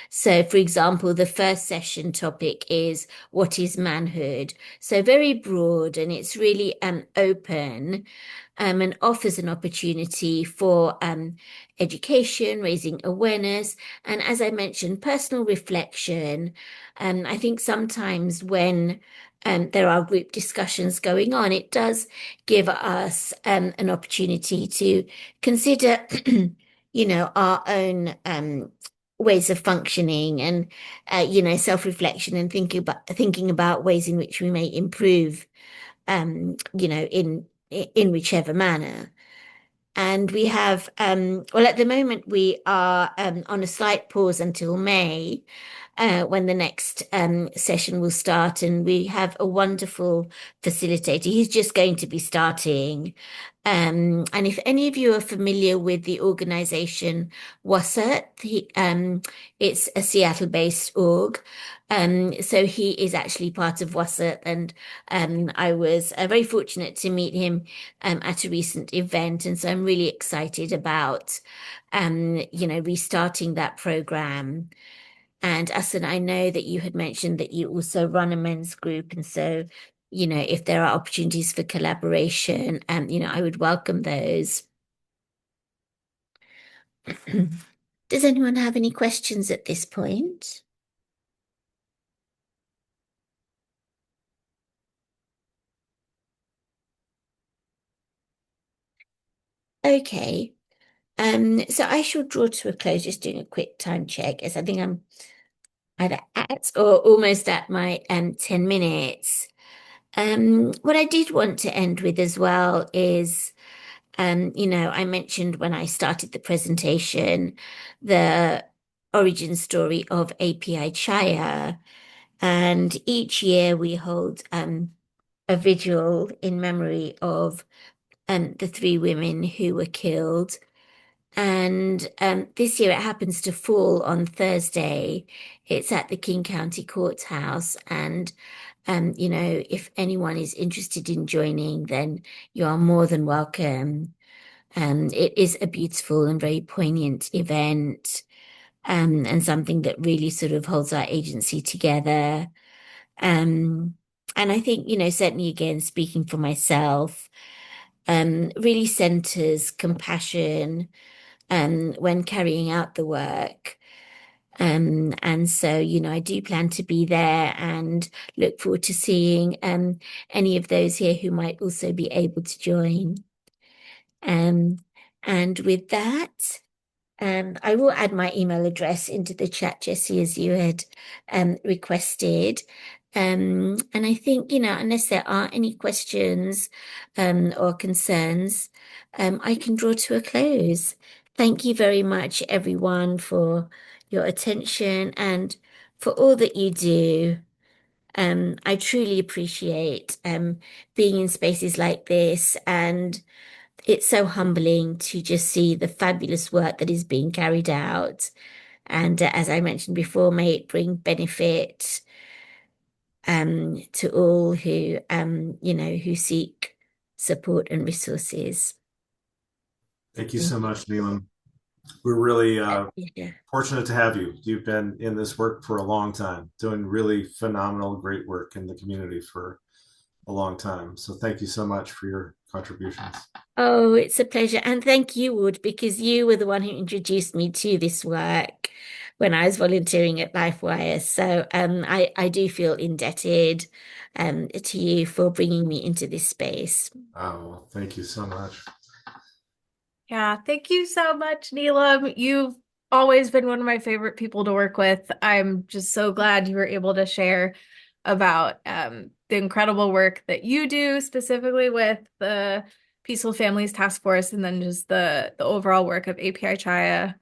So, for example, the first session topic is what is manhood? So very broad, and it's really open and offers an opportunity for education, raising awareness, and as I mentioned, personal reflection. I think sometimes when there are group discussions going on, it does give us an opportunity to consider, our own ways of functioning and, self-reflection and thinking about ways in which we may improve, in whichever manner. And we have, well, at the moment, we are on a slight pause until May, when the next session will start. And we have a wonderful facilitator. He's just going to be starting. And if any of you are familiar with the organization WASAT, it's a Seattle-based org. So he is actually part of WASAT, and I was very fortunate to meet him at a recent event, and so I'm really excited about restarting that program. And Asan, I know that you had mentioned that you also run a men's group, and so if there are opportunities for collaboration, I would welcome those. Does anyone have any questions at this point? Okay. So I shall draw to a close, just doing a quick time check, as I think I'm either at or almost at my 10 minutes. What I did want to end with as well is, I mentioned when I started the presentation the origin story of API Chaya, and each year we hold a vigil in memory of the three women who were killed. And this year it happens to fall on Thursday. It's at the King County Courthouse. And, if anyone is interested in joining, then you are more than welcome. It is a beautiful and very poignant event, and something that really sort of holds our agency together. Um, and I think, certainly again, speaking for myself, really centers compassion when carrying out the work. And so, I do plan to be there and look forward to seeing any of those here who might also be able to join. Um, and with that, I will add my email address into the chat, Jessie, as you had requested. And I think, unless there are any questions or concerns, I can draw to a close. Thank you very much, everyone, for your attention and for all that you do. I truly appreciate being in spaces like this, and it's so humbling to just see the fabulous work that is being carried out. And as I mentioned before, may it bring benefit to all who seek support and resources. Thank you so much, Neelam. We're really Yeah. fortunate to have you. You've been in this work for a long time, doing really phenomenal, great work in the community for a long time. So thank you so much for your contributions. Oh, it's a pleasure. And thank you, Wood, because you were the one who introduced me to this work when I was volunteering at LifeWire. So I do feel indebted to you for bringing me into this space. Oh, well, thank you so much. Yeah, thank you so much, Neelam. You've always been one of my favorite people to work with. I'm just so glad you were able to share about the incredible work that you do, specifically with the Peaceful Families Task Force, and then just the overall work of API Chaya.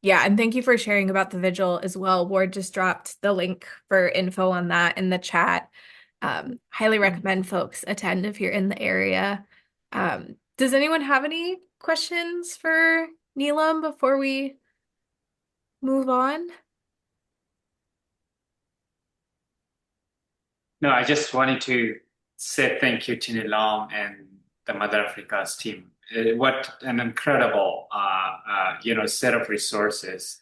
Yeah, and thank you for sharing about the vigil as well. Ward just dropped the link for info on that in the chat. Highly recommend folks attend if you're in the area. Does anyone have any questions for Neelam before we move on? No, I just wanted to say thank you to Nilam and the Mother Africa's team. What an incredible, set of resources.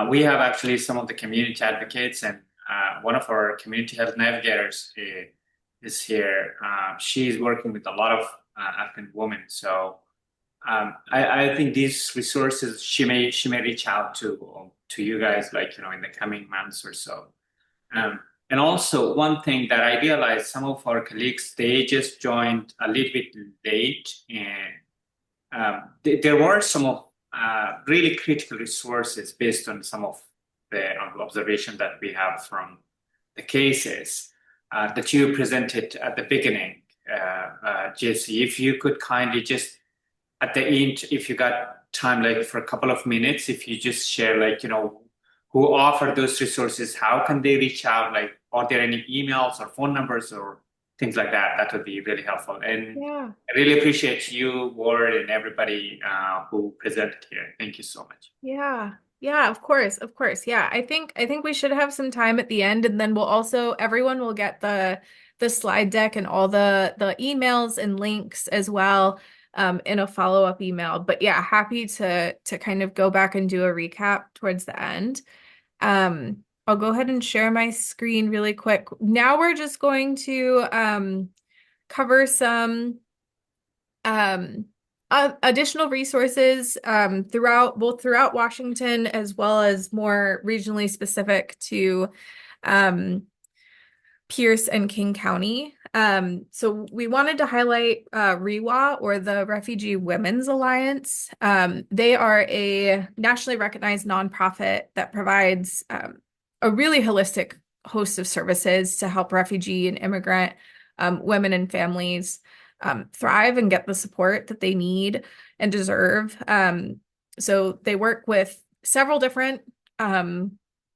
We have actually some of the community advocates, and one of our community health navigators is here. She's working with a lot of African women. So I think these resources she may reach out to you guys, like in the coming months or so. And also, one thing that I realized, some of our colleagues, they just joined a little bit late, and there were some of really critical resources based on some of the observation that we have from the cases that you presented at the beginning, Jesse. If you could kindly just, at the end, if you got time, like for a couple of minutes, if you just share, like, who offer those resources, how can they reach out? Like, are there any emails or phone numbers or things like that? That would be really helpful. And Yeah. I really appreciate you, Ward, and everybody who presented here. Thank you so much. Yeah. Yeah, of course. Of course. Yeah. I think we should have some time at the end, and then everyone will get the slide deck and all the emails and links as well in a follow-up email. But yeah, happy to kind of go back and do a recap towards the end. I'll go ahead and share my screen really quick. Now we're just going to cover some additional resources throughout Washington, as well as more regionally specific to Pierce and King County. So we wanted to highlight REWA, or the Refugee Women's Alliance. They are a nationally recognized nonprofit that provides a really holistic host of services to help refugee and immigrant women and families thrive and get the support that they need and deserve. So they work with several different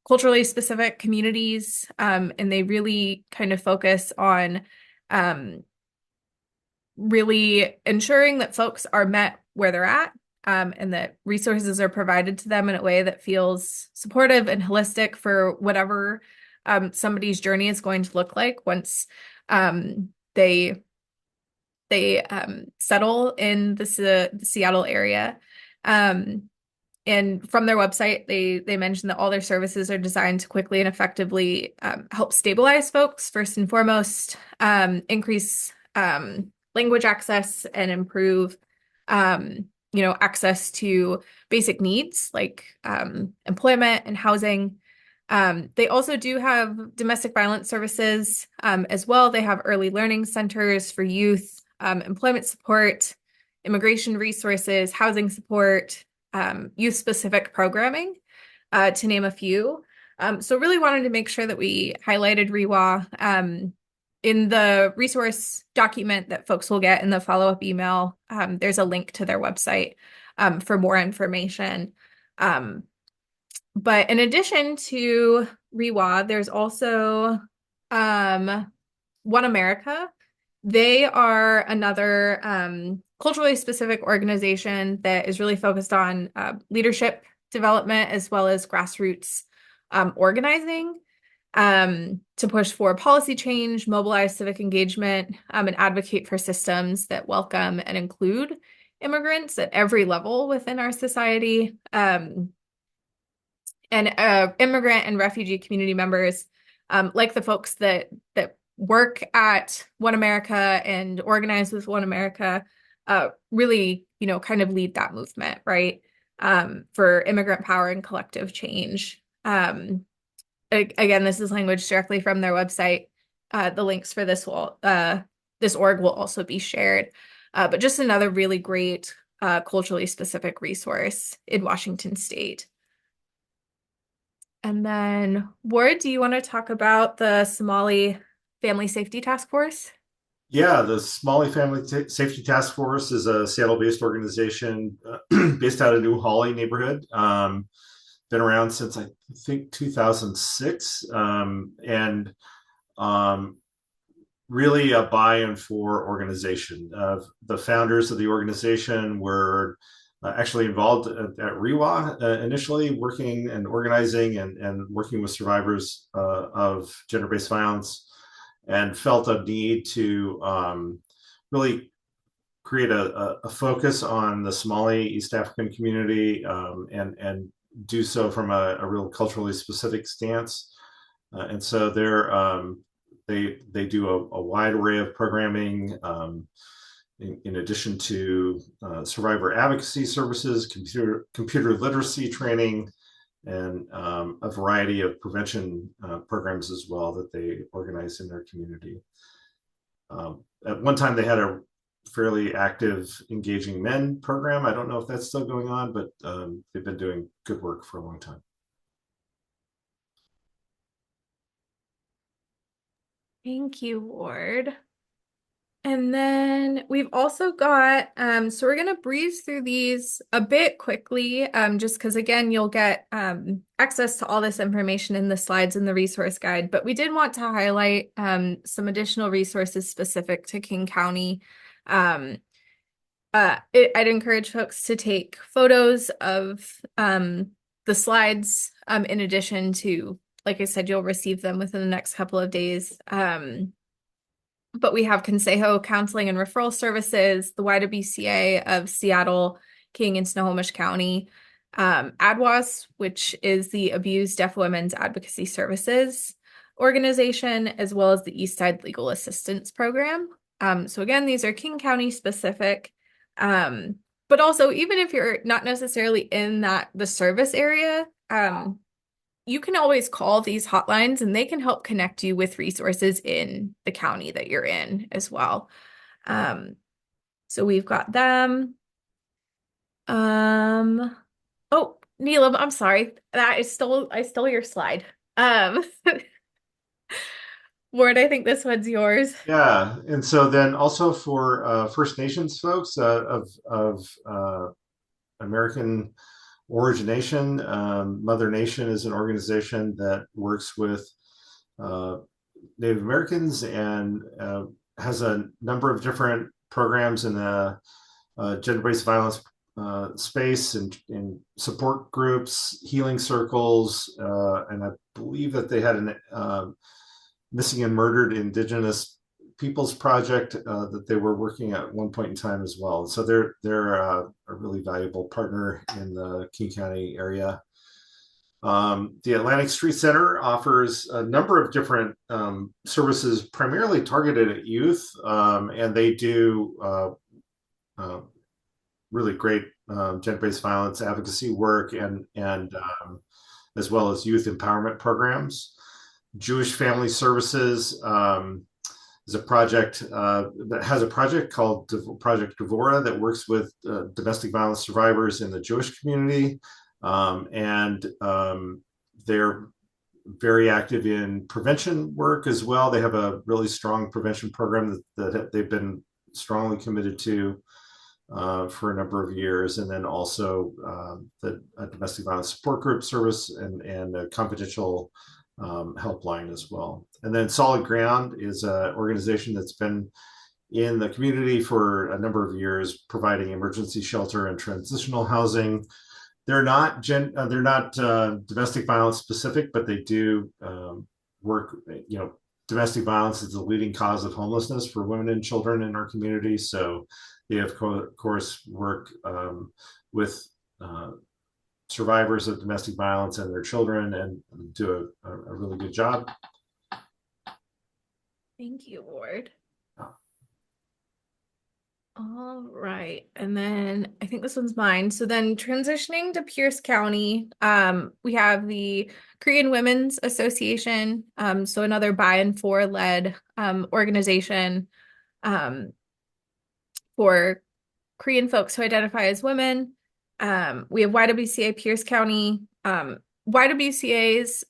culturally specific communities, and they really kind of focus on really ensuring that folks are met where they're at, and that resources are provided to them in a way that feels supportive and holistic for whatever somebody's journey is going to look like once they settle in the Seattle area. And from their website, they mentioned that all their services are designed to quickly and effectively help stabilize folks, first and foremost, increase language access, and improve access to basic needs like employment and housing. They also do have domestic violence services as well. They have early learning centers for youth, employment support, immigration resources, housing support, youth-specific programming, to name a few. So really wanted to make sure that we highlighted REWA. In the resource document that folks will get in the follow-up email, there's a link to their website for more information. But in addition to REWA, there's also One America. They are another culturally specific organization that is really focused on leadership development as well as grassroots organizing to push for policy change, mobilize civic engagement, and advocate for systems that welcome and include immigrants at every level within our society. And immigrant and refugee community members, like the folks that work at One America and organize with One America, really, kind of lead that movement, right? For immigrant power and collective change. Again, this is language directly from their website. The links for this org will also be shared. But just another really great culturally specific resource in Washington State. And then, Ward, do you want to talk about the Somali Family Safety Task Force? Yeah, the Somali Family Safety Task Force is a Seattle-based organization based out of New Holly neighborhood. Been around since I think 2006, and really a by and for organization. The founders of the organization were actually involved at REWA initially, working and organizing and working with survivors of gender-based violence, and felt a need to really create a focus on the Somali East African community, and do so from a real culturally specific stance. And so they do a wide array of programming, in addition to survivor advocacy services, computer literacy training, and a variety of prevention programs as well that they organize in their community. At one time, they had a fairly active engaging men program. I don't know if that's still going on, but they've been doing good work for a long time. Thank you, Ward. And then we've also got, so we're going to breeze through these a bit quickly, just because, again, you'll get access to all this information in the slides in the resource guide. But we did want to highlight some additional resources specific to King County. I'd encourage folks to take photos of the slides, in addition to, like I said, you'll receive them within the next couple of days. But we have Consejo Counseling and Referral Services, the YWCA of Seattle, King, and Snohomish County, ADWAS, which is the Abused Deaf Women's Advocacy Services organization, as well as the Eastside Legal Assistance Program. So again, these are King County specific, but also even if you're not necessarily in the service area, you can always call these hotlines and they can help connect you with resources in the county that you're in as well. So we've got them. Oh, Neelam, I'm sorry. I stole your slide. Ward, I think this one's yours. Yeah, and so then also for First Nations folks of American origination, Mother Nation is an organization that works with Native Americans and has a number of different programs in the gender-based violence space, and in support groups, healing circles, and I believe that they had an missing and murdered Indigenous Peoples project that they were working at one point in time as well. So they're a really valuable partner in the King County area. The Atlantic Street Center offers a number of different services, primarily targeted at youth, and they do really great gender-based violence advocacy work, and as well as youth empowerment programs. Jewish Family Services is a project that has a project called Project Devora that works with domestic violence survivors in the Jewish community, and they're very active in prevention work as well. They have a really strong prevention program that they've been strongly committed to for a number of years, and then also the domestic violence support group service and a confidential helpline as well. And then Solid Ground is an organization that's been in the community for a number of years, providing emergency shelter and transitional housing. They're not domestic violence specific, but they do work. Domestic violence is the leading cause of homelessness for women and children in our community. So they, of course, work with survivors of domestic violence and their children, and do a really good job. Thank you, Ward. All right. And then I think this one's mine. So then transitioning to Pierce County, we have the Korean Women's Association. So another by and for led organization for Korean folks who identify as women. We have YWCA Pierce County. YWCAs,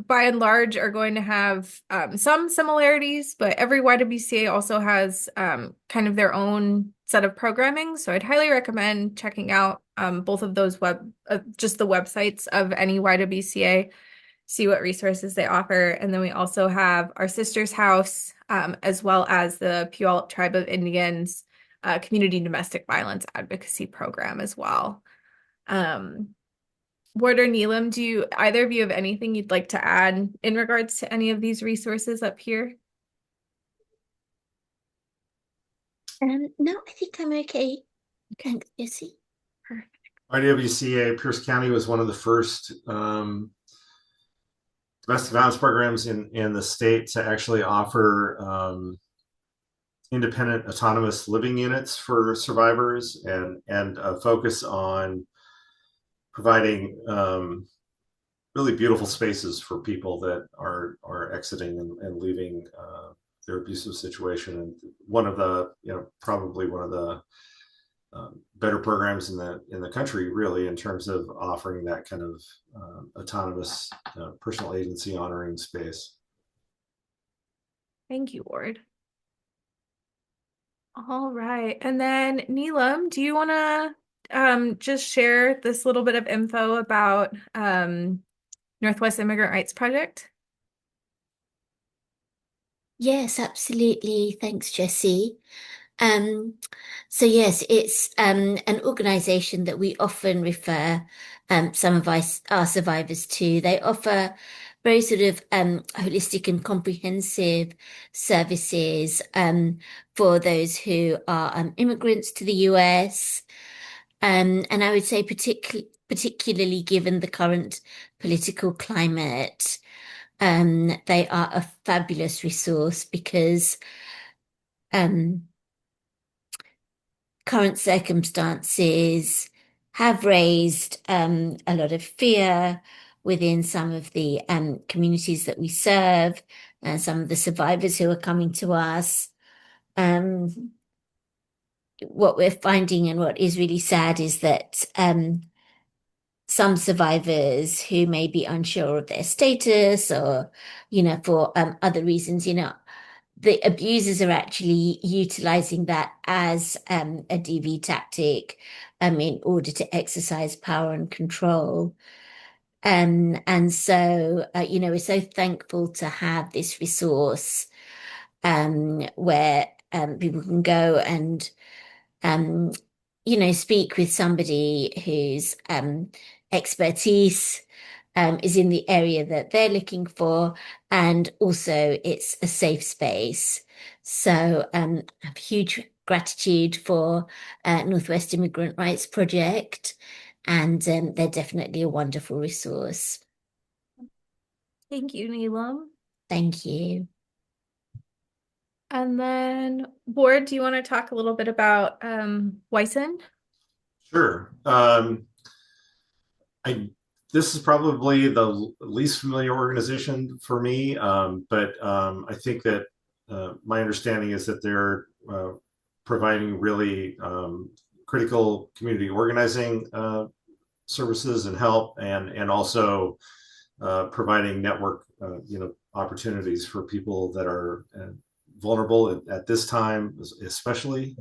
by and large, are going to have some similarities, but every YWCA also has kind of their own set of programming. So I'd highly recommend checking out both of those just the websites of any YWCA, see what resources they offer. And then we also have our Sister's House, as well as the Puyallup Tribe of Indians Community Domestic Violence Advocacy Program as well. Ward or Neelam, do either of you have anything you'd like to add in regards to any of these resources up here? No, I think I'm okay. Thanks, Jessie. Perfect. IWCA Pierce County was one of the first domestic violence programs in the state to actually offer independent autonomous living units for survivors and a focus on providing really beautiful spaces for people that are exiting and leaving their abusive situation. And one of the, probably one of the better programs in the country, really, in terms of offering that kind of autonomous personal agency honoring space. Thank you, Ward. All right. And then Neelam, do you want to just share this little bit of info about Northwest Immigrant Rights Project? Yes, absolutely. Thanks, Jessie. Um, so yes, it's an organization that we often refer some of our survivors to. They offer very sort of holistic and comprehensive services for those who are immigrants to the US. And I would say particularly given the current political climate, they are a fabulous resource because um, current circumstances have raised a lot of fear within some of the communities that we serve and some of the survivors who are coming to us. What we're finding and what is really sad is that some survivors who may be unsure of their status or, for other reasons, the abusers are actually utilizing that as a DV tactic in order to exercise power and control. And so, we're so thankful to have this resource where people can go and um, speak with somebody whose expertise is in the area that they're looking for, and also it's a safe space. So I have huge gratitude for Northwest Immigrant Rights Project, and they're definitely a wonderful resource. Thank you, Neelam. Thank you. And then, Ward, do you want to talk a little bit about WISN? Sure. This is probably the least familiar organization for me, but I think that my understanding is that they're providing really critical community organizing services and help, and also providing network opportunities for people that are vulnerable at this time, especially.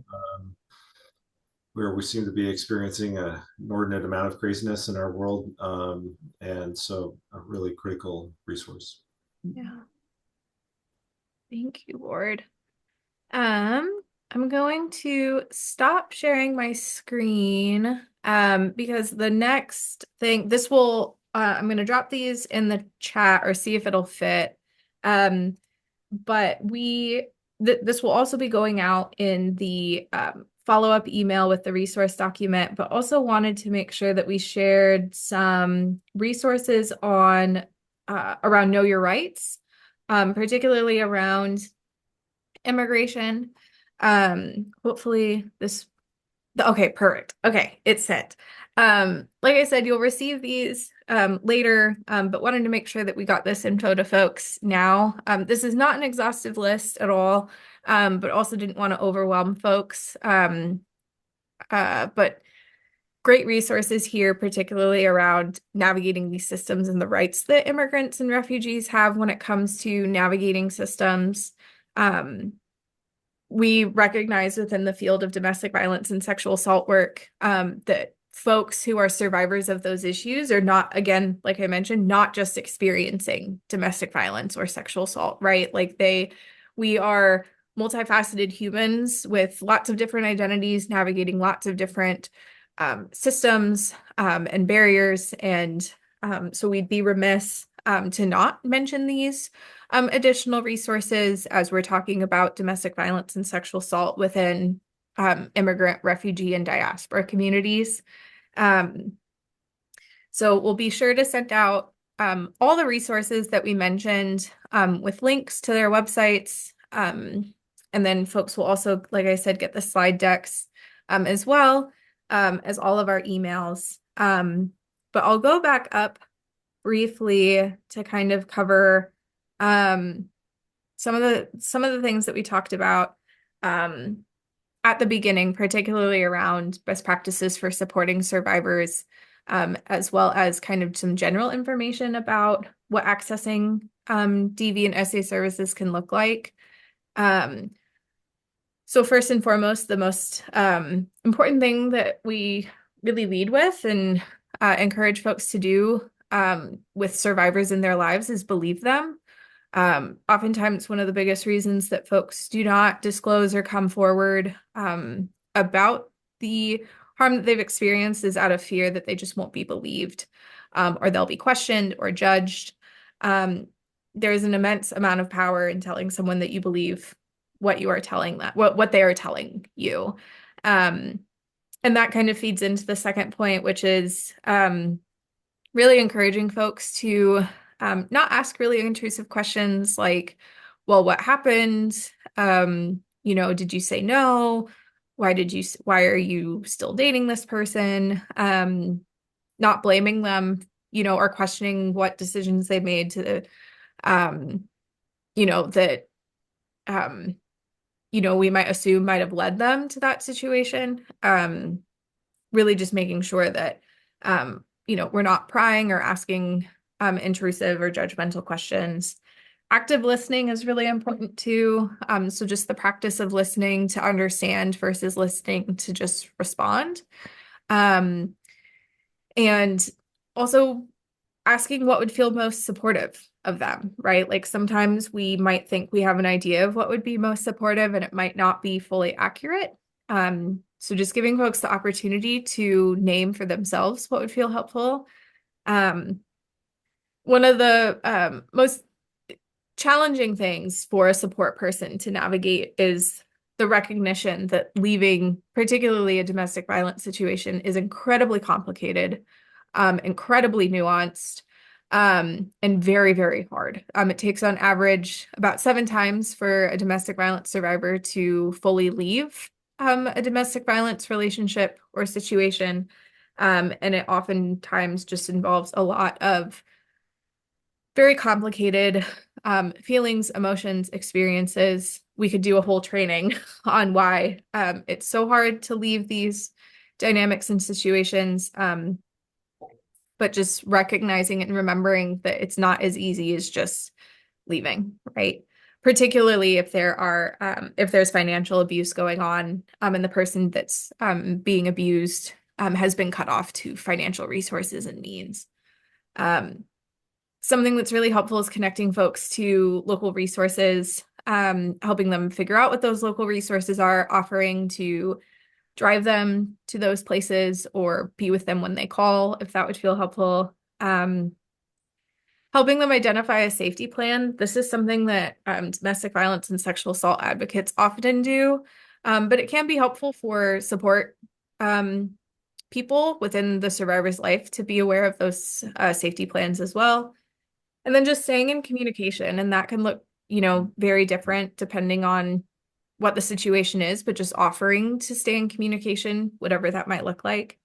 Where we seem to be experiencing an inordinate amount of craziness in our world. And so a really critical resource. Yeah. Thank you, Ward. I'm going to stop sharing my screen because the next thing, I'm going to drop these in the chat or see if it'll fit. But this will also be going out in the follow-up email with the resource document, but also wanted to make sure that we shared some resources on around Know Your Rights, particularly around immigration. Hopefully okay, perfect. Okay, it's sent. Like I said, you'll receive these later, but wanted to make sure that we got this info to folks now. This is not an exhaustive list at all, but also didn't want to overwhelm folks. But great resources here, particularly around navigating these systems and the rights that immigrants and refugees have when it comes to navigating systems. We recognize within the field of domestic violence and sexual assault work that folks who are survivors of those issues are not, again, like I mentioned, not just experiencing domestic violence or sexual assault, right? Like they We are multifaceted humans with lots of different identities, navigating lots of different systems and barriers. And so we'd be remiss to not mention these additional resources as we're talking about domestic violence and sexual assault within immigrant, refugee, and diaspora communities. So we'll be sure to send out all the resources that we mentioned with links to their websites. And then folks will also, like I said, get the slide decks as well as all of our emails. But I'll go back up briefly to kind of cover some of the things that we talked about at the beginning, particularly around best practices for supporting survivors, as well as kind of some general information about what accessing DV and SA services can look like. So first and foremost, the most important thing that we really lead with and encourage folks to do with survivors in their lives is believe them. Oftentimes, one of the biggest reasons that folks do not disclose or come forward about the harm that they've experienced is out of fear that they just won't be believed, or they'll be questioned or judged. There's an immense amount of power in telling someone that you believe what you are telling them, what they are telling you. And that kind of feeds into the second point, which is really encouraging folks to not ask really intrusive questions like, well, what happened? Did you say no? Why are you still dating this person? Not blaming them, or questioning what decisions they made to, that, we might assume might have led them to that situation. Really just making sure that, we're not prying or asking intrusive or judgmental questions. Active listening is really important too. So just the practice of listening to understand versus listening to just respond. And also asking what would feel most supportive of them, right? Like sometimes we might think we have an idea of what would be most supportive and it might not be fully accurate. So just giving folks the opportunity to name for themselves what would feel helpful. One of the most challenging things for a support person to navigate is the recognition that leaving, particularly a domestic violence situation, is incredibly complicated, incredibly nuanced, and very, very hard. It takes on average about 7 times for a domestic violence survivor to fully leave a domestic violence relationship or situation. And it oftentimes just involves a lot of very complicated feelings, emotions, experiences. We could do a whole training on why it's so hard to leave these dynamics and situations, but just recognizing and remembering that it's not as easy as just leaving, right? Particularly if there's financial abuse going on, and the person that's being abused has been cut off to financial resources and means. Something that's really helpful is connecting folks to local resources, helping them figure out what those local resources are, offering to drive them to those places or be with them when they call, if that would feel helpful. Helping them identify a safety plan. This is something that domestic violence and sexual assault advocates often do, but it can be helpful for support people within the survivor's life to be aware of those safety plans as well. And then just staying in communication, and that can look, very different depending on what the situation is, but just offering to stay in communication, whatever that might look like.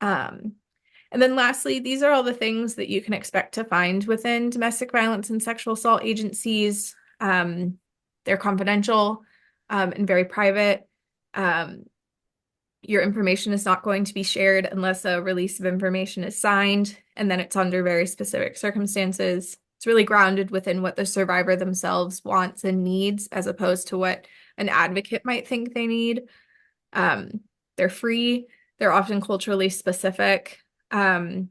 And then lastly, these are all the things that you can expect to find within domestic violence and sexual assault agencies. They're confidential and very private. Your information is not going to be shared unless a release of information is signed, and then it's under very specific circumstances. It's really grounded within what the survivor themselves wants and needs, as opposed to what an advocate might think they need. They're free. They're often culturally specific, and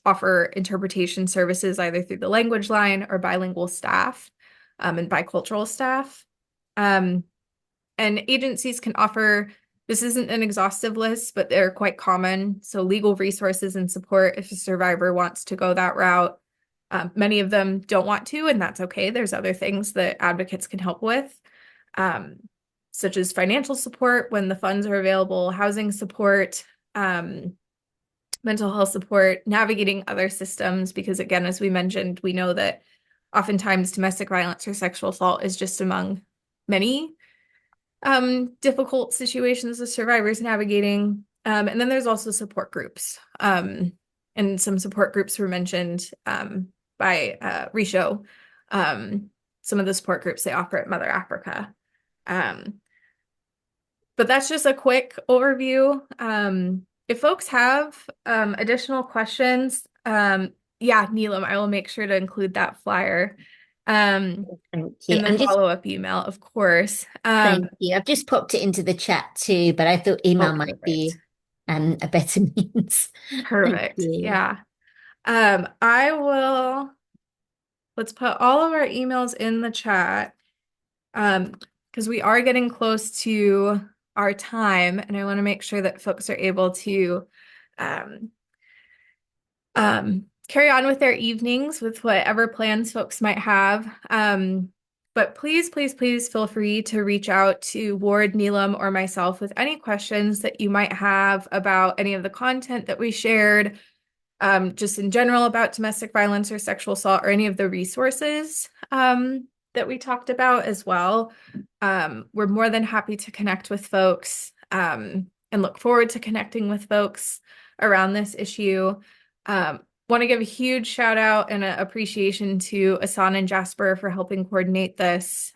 offer interpretation services either through the language line or bilingual staff. and bicultural staff. And agencies can offer, this isn't an exhaustive list, but they're quite common. So legal resources and support if a survivor wants to go that route. Many of them don't want to, and that's okay. There's other things that advocates can help with, such as financial support when the funds are available, housing support, mental health support, navigating other systems, because again, as we mentioned, we know that oftentimes domestic violence or sexual assault is just among many difficult situations the survivors navigating. And then there's also support groups. And some support groups were mentioned by Risho, some of the support groups they offer at Mother Africa. But that's just a quick overview. If folks have additional questions, yeah, Neelam, I will make sure to include that flyer Thank you. in the follow-up email, of course. Thank you. I've just popped it into the chat too, but I thought email might be a better means. Perfect. Yeah. Let's put all of our emails in the chat because we are getting close to our time, and I want to make sure that folks are able to carry on with their evenings with whatever plans folks might have. But please, please, please feel free to reach out to Ward, Neelam, or myself with any questions that you might have about any of the content that we shared, just in general about domestic violence or sexual assault, or any of the resources that we talked about as well. We're more than happy to connect with folks and look forward to connecting with folks around this issue. Want to give a huge shout out and an appreciation to Asan and Jasper for helping coordinate this.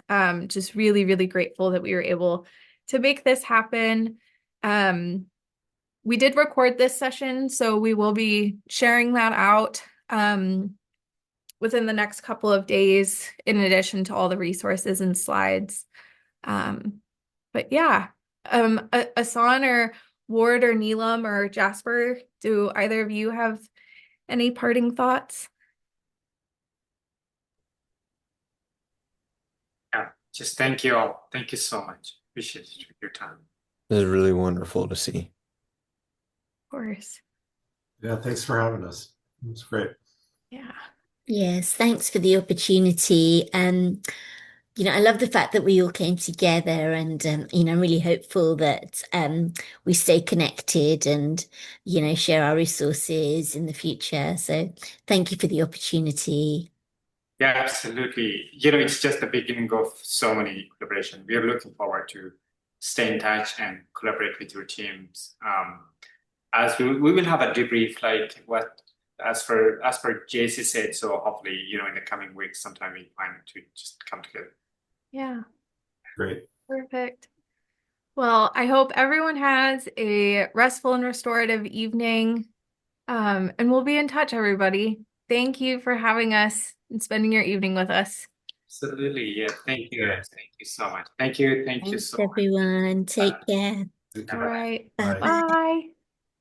Just really, really grateful that we were able to make this happen. We did record this session, so we will be sharing that out within the next couple of days, in addition to all the resources and slides. But yeah, Asan or Ward or Neelam or Jasper, do either of you have any parting thoughts? Yeah, just thank you all. Thank you so much. Appreciate your time. It was really wonderful to see. Of course. Yeah, thanks for having us. It was great. Yeah. Yes, thanks for the opportunity. I love the fact that we all came together and, I'm really hopeful that we stay connected and, share our resources in the future. So thank you for the opportunity. Yeah, absolutely. It's just the beginning of so many collaboration. We are looking forward to stay in touch and collaborate with your teams. As we will have a debrief, like as per JC said. So hopefully, in the coming weeks, sometime we plan to just come together. Yeah. Great. Perfect. Well, I hope everyone has a restful and restorative evening. And we'll be in touch, everybody. Thank you for having us and spending your evening with us. Absolutely. Yeah. Thank you. Thank you so much. Thank you. Thank you Thanks, so much. everyone. Take care. All right. Bye. Bye.